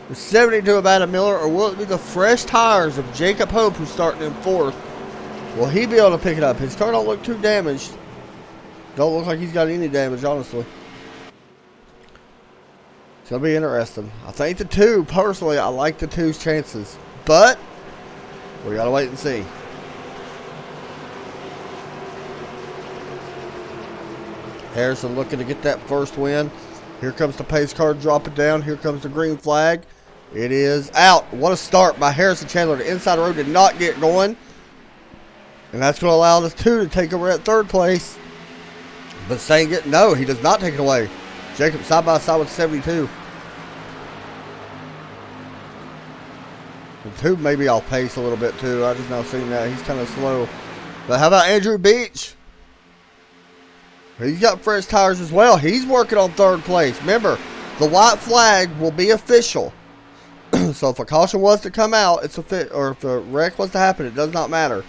the 72 of Adam Miller, or will it be the fresh tires of Jacob Hope, who's starting in 4th? Will he be able to pick it up? His car don't look too damaged. Don't look like he's got any damage, honestly. It's going to be interesting. I think the 2, personally, I like the 2's chances. But, we got to wait and see. Harrison looking to get that first win. Here comes the pace car dropping down. Here comes the green flag. It is out. What a start by Harrison Chandler. The inside road did not get going. And that's going to allow the 2 to take over at 3rd place. But saying it, no, he does not take it away. Jacob side by side with 72. The 2 may be off pace a little bit too. I just now seen that. He's kind of slow. But how about Andrew Beach? He's got fresh tires as well. He's working on third place. Remember, the white flag will be official. So if a caution was to come out, it's or if a wreck was to happen, it does not matter.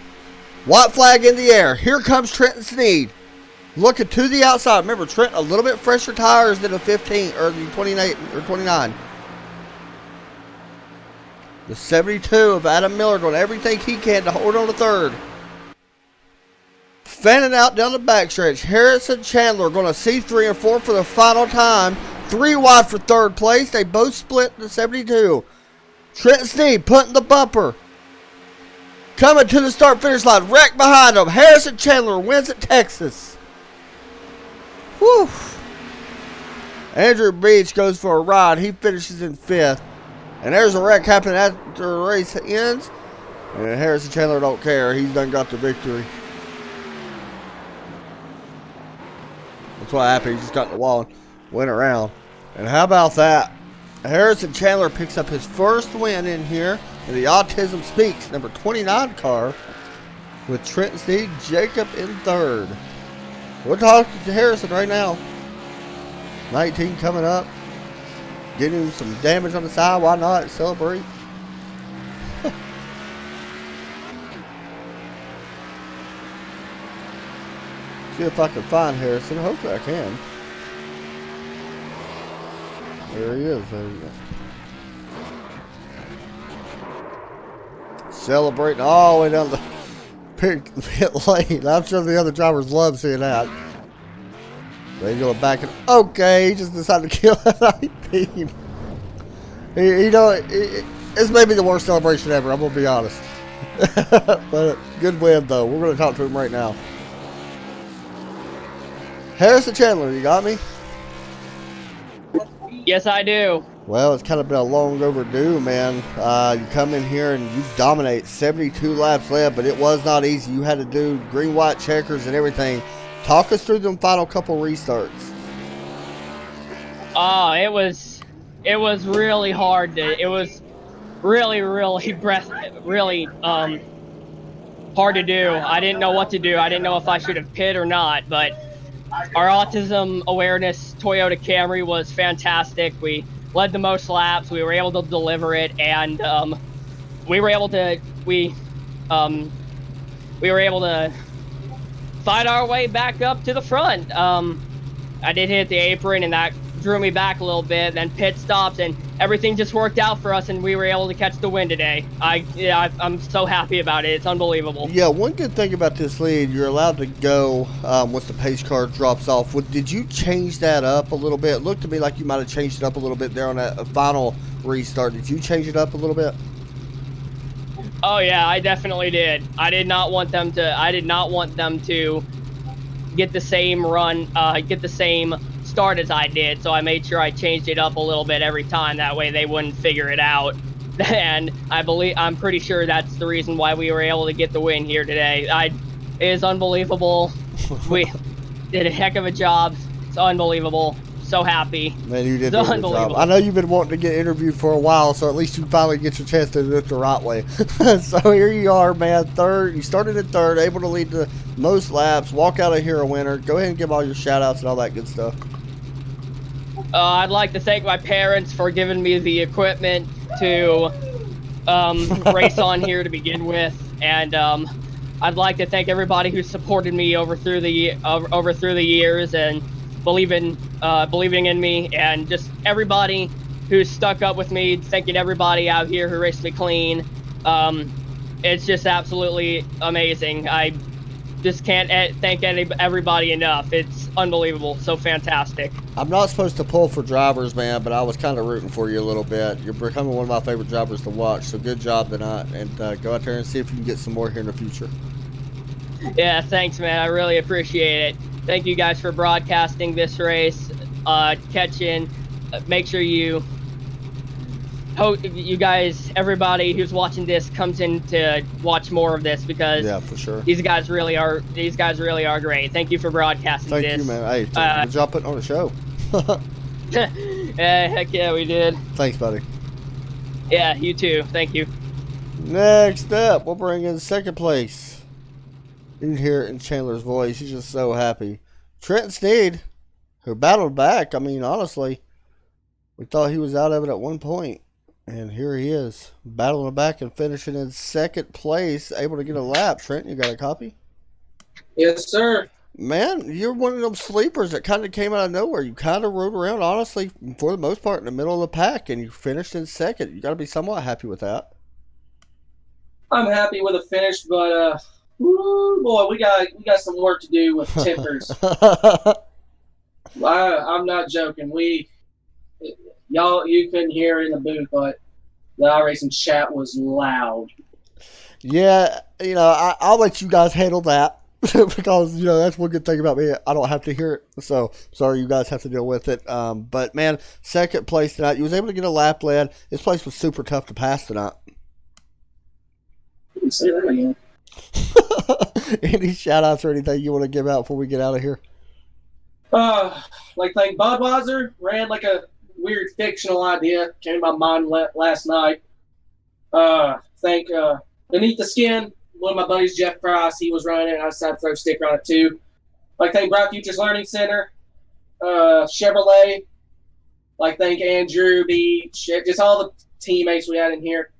White flag in the air. Here comes Trenton Sneed. Looking to the outside. Remember, Trent, a little bit fresher tires than the 15 or the 28 or 29. The 72 of Adam Miller doing everything he can to hold on to third. Fanning out down the backstretch. Harrison Chandler going to see 3 and 4 for the final time. 3 wide for third place. They both split the 72. Trenton Sneed putting the bumper. Coming to the start finish line. Wreck behind him. Harrison Chandler wins at Texas. Whew. Andrew Beach goes for a ride. He finishes in 5th. And there's a wreck happening after the race ends. And Harrison Chandler don't care. He's done got the victory. That's what happened. He just got in the wall and went around. And how about that? Harrison Chandler picks up his first win in here in the Autism Speaks number 29 car with Trenton Sneed, Jacob in 3rd. We're talking to Harrison right now. 19 coming up. Getting him some damage on the side. Why not? Celebrate. See if I can find Harrison. Hopefully I can. There he is. There you go. Celebrating all the way down the pit lane. I'm sure the other drivers love seeing that. They go back and okay, he just decided to kill that 19. It's maybe the worst celebration ever. I'm gonna be honest. But good win though. We're gonna talk to him right now. Harrison Chandler, you got me? Yes, I do. Well, it's kind of been a long overdue, man. You come in here and you dominate. 72 laps left, but it was not easy. You had to do green, white checkers and everything. Talk us through them final couple restarts. It was really hard. It was really hard to do. I didn't know what to do. I didn't know if I should have pit or not, but our autism awareness Toyota Camry was fantastic. We led the most laps. We were able to deliver it, and we were able to fight our way back up to the front. I did hit the apron, and that drew me back a little bit. Then pit stops, and everything just worked out for us, and we were able to catch the win today. I'm so happy about it. It's unbelievable. Yeah, one good thing about this lead, you're allowed to go once the pace car drops off. Did you change that up a little bit? It looked to me like you might have changed it up a little bit there on that final restart. Did you change it up a little bit? Oh yeah, I definitely did. I did not want them to get the same run, get the same start as I did. So I made sure I changed it up a little bit every time. That way they wouldn't figure it out. And I'm pretty sure that's the reason why we were able to get the win here today. It is unbelievable. We did a heck of a job. It's unbelievable. So happy. Man, you did a good job. I know you've been wanting to get interviewed for a while, so at least you finally get your chance to do it the right way. So here you are, man, 3rd. You started at 3rd, able to lead the most laps, walk out of here a winner. Go ahead and give all your shout-outs and all that good stuff. I'd like to thank my parents for giving me the equipment to race on here to begin with, and I'd like to thank everybody who supported me over through the years and believing in me, and just everybody who stuck up with me. Thanking everybody out here who raced me clean. It's just absolutely amazing. I just can't thank everybody enough. It's unbelievable. So fantastic. I'm not supposed to pull for drivers, man, but I was kind of rooting for you a little bit. You're becoming one of my favorite drivers to watch, so good job tonight, and go out there and see if you can get some more here in the future. Yeah, thanks, man. I really appreciate it. Thank you guys for broadcasting this race. Make sure you guys, everybody who's watching this comes in to watch more of this, because yeah, for sure. These guys really are great. Thank you for broadcasting this. Thank you, man. Hey, good job putting on a show. Heck yeah, we did. Thanks, buddy. Yeah, you too. Thank you. Next up, we'll bring in 2nd place. You can hear it in Chandler's voice. He's just so happy. Trenton Sneed, who battled back. I mean, honestly, we thought he was out of it at one point. And here he is, battling back and finishing in second place, able to get a lap. Trent, you got a copy? Yes, sir. Man, you're one of them sleepers that kind of came out of nowhere. You kind of rode around, honestly, for the most part, in the middle of the pack, and you finished in second. You got to be somewhat happy with that. I'm happy with the finish, but woo, boy, we got some work to do with tempers. I'm not joking. You couldn't hear it in the booth, but the iRacing chat was loud. Yeah, I'll let you guys handle that. Because, that's one good thing about me. I don't have to hear it. So, sorry you guys have to deal with it. But, man, second place tonight. You was able to get a lap lead. This place was super tough to pass tonight. You can say that again. Any shout-outs or anything you want to give out before we get out of here? Thank Budweiser. Ran like a weird fictional idea. Came to my mind last night. Thank Beneath the Skin. One of my buddies, Jeff Price, he was running it. I decided to throw a sticker on it too. Thank Bright Futures Learning Center, Chevrolet. Thank Andrew Beach, just all the teammates we had in here.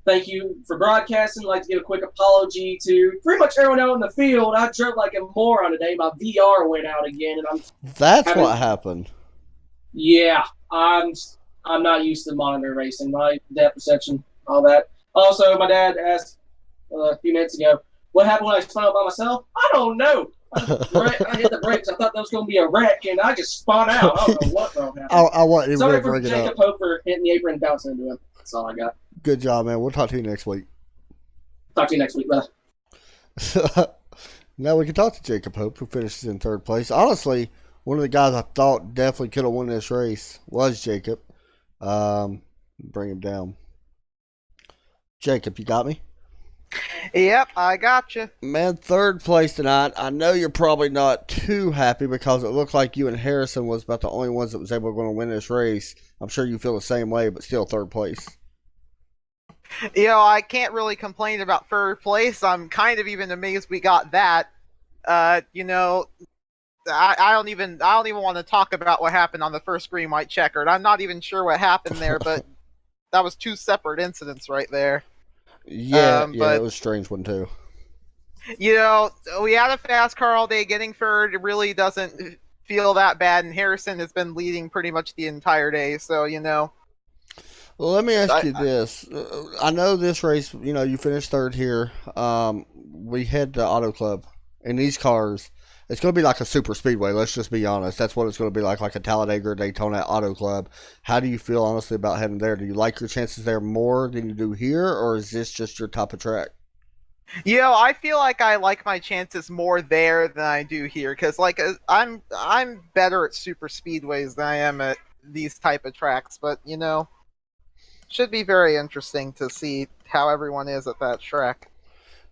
Thank you for broadcasting. I'd like to give a quick apology to pretty much everyone out in the field. I drove like a moron today. My VR went out again, and what happened. Yeah, I'm not used to monitor racing, my depth perception, all that. Also, my dad asked a few minutes ago, what happened when I spun out by myself? I don't know. I hit the brakes. I thought that was going to be a wreck, and I just spun out. I don't know what happened. I wasn't even Sorry going to for bring it Jacob up. Hope for hitting the apron and bouncing into him. That's all I got. Good job, man. We'll talk to you next week. Talk to you next week, brother. Now we can talk to Jacob Hope, who finishes in third place. Honestly, one of the guys I thought definitely could have won this race was Jacob. Bring him down. Jacob, you got me? Yep, I got you. Man, third place tonight. I know you're probably not too happy because it looked like you and Harrison was about the only ones that was able to win this race. I'm sure you feel the same way, but still third place. I can't really complain about third place. I'm kind of even amazed we got that. I don't even want to talk about what happened on the first green white checkered. I'm not even sure what happened there, but that was two separate incidents right there. Yeah, it was a strange one too. We had a fast car all day. Getting third, it really doesn't feel that bad, and Harrison has been leading pretty much the entire day, so Well, let me ask you this. I know this race, you finished third here. We head to Auto Club. In these cars, it's going to be like a super speedway. Let's just be honest. That's what it's going to be like a Talladega or Daytona Auto Club. How do you feel, honestly, about heading there? Do you like your chances there more than you do here, or is this just your type of track? I feel like I like my chances more there than I do here, because I'm better at super speedways than I am at these type of tracks. But should be very interesting to see how everyone is at that track.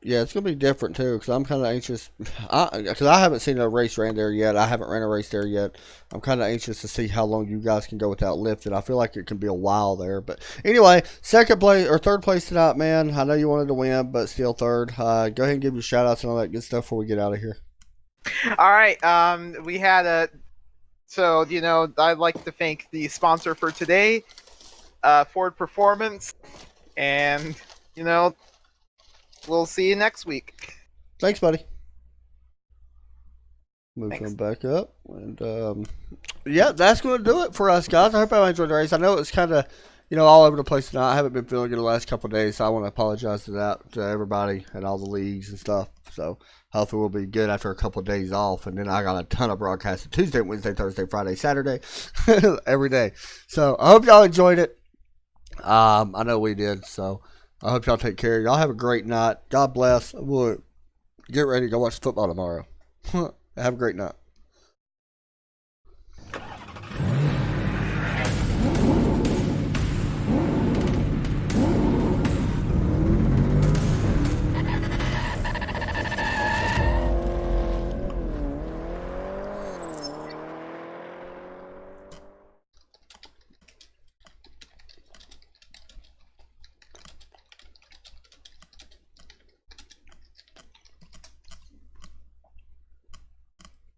Yeah, it's going to be different, too, because I'm kind of anxious. Because I haven't seen a race ran there yet. I haven't ran a race there yet. I'm kind of anxious to see how long you guys can go without lifting. I feel like it can be a while there. But anyway, third place tonight, man. I know you wanted to win, but still third. Go ahead and give your shout-outs and all that good stuff before we get out of here. All right. We had I'd like to thank the sponsor for today, Ford Performance, and, we'll see you next week. Thanks, buddy. Moving back up. And, that's going to do it for us, guys. I hope everybody enjoyed the race. I know it's kind of, all over the place tonight. I haven't been feeling good the last couple of days, so I want to apologize to everybody and all the leagues and stuff. So, hopefully we'll be good after a couple of days off. And then I got a ton of broadcasts Tuesday, Wednesday, Thursday, Friday, Saturday, every day. So, I hope y'all enjoyed it. I know we did, so I hope y'all take care. Y'all have a great night. God bless. We'll get ready to go watch football tomorrow. Have a great night.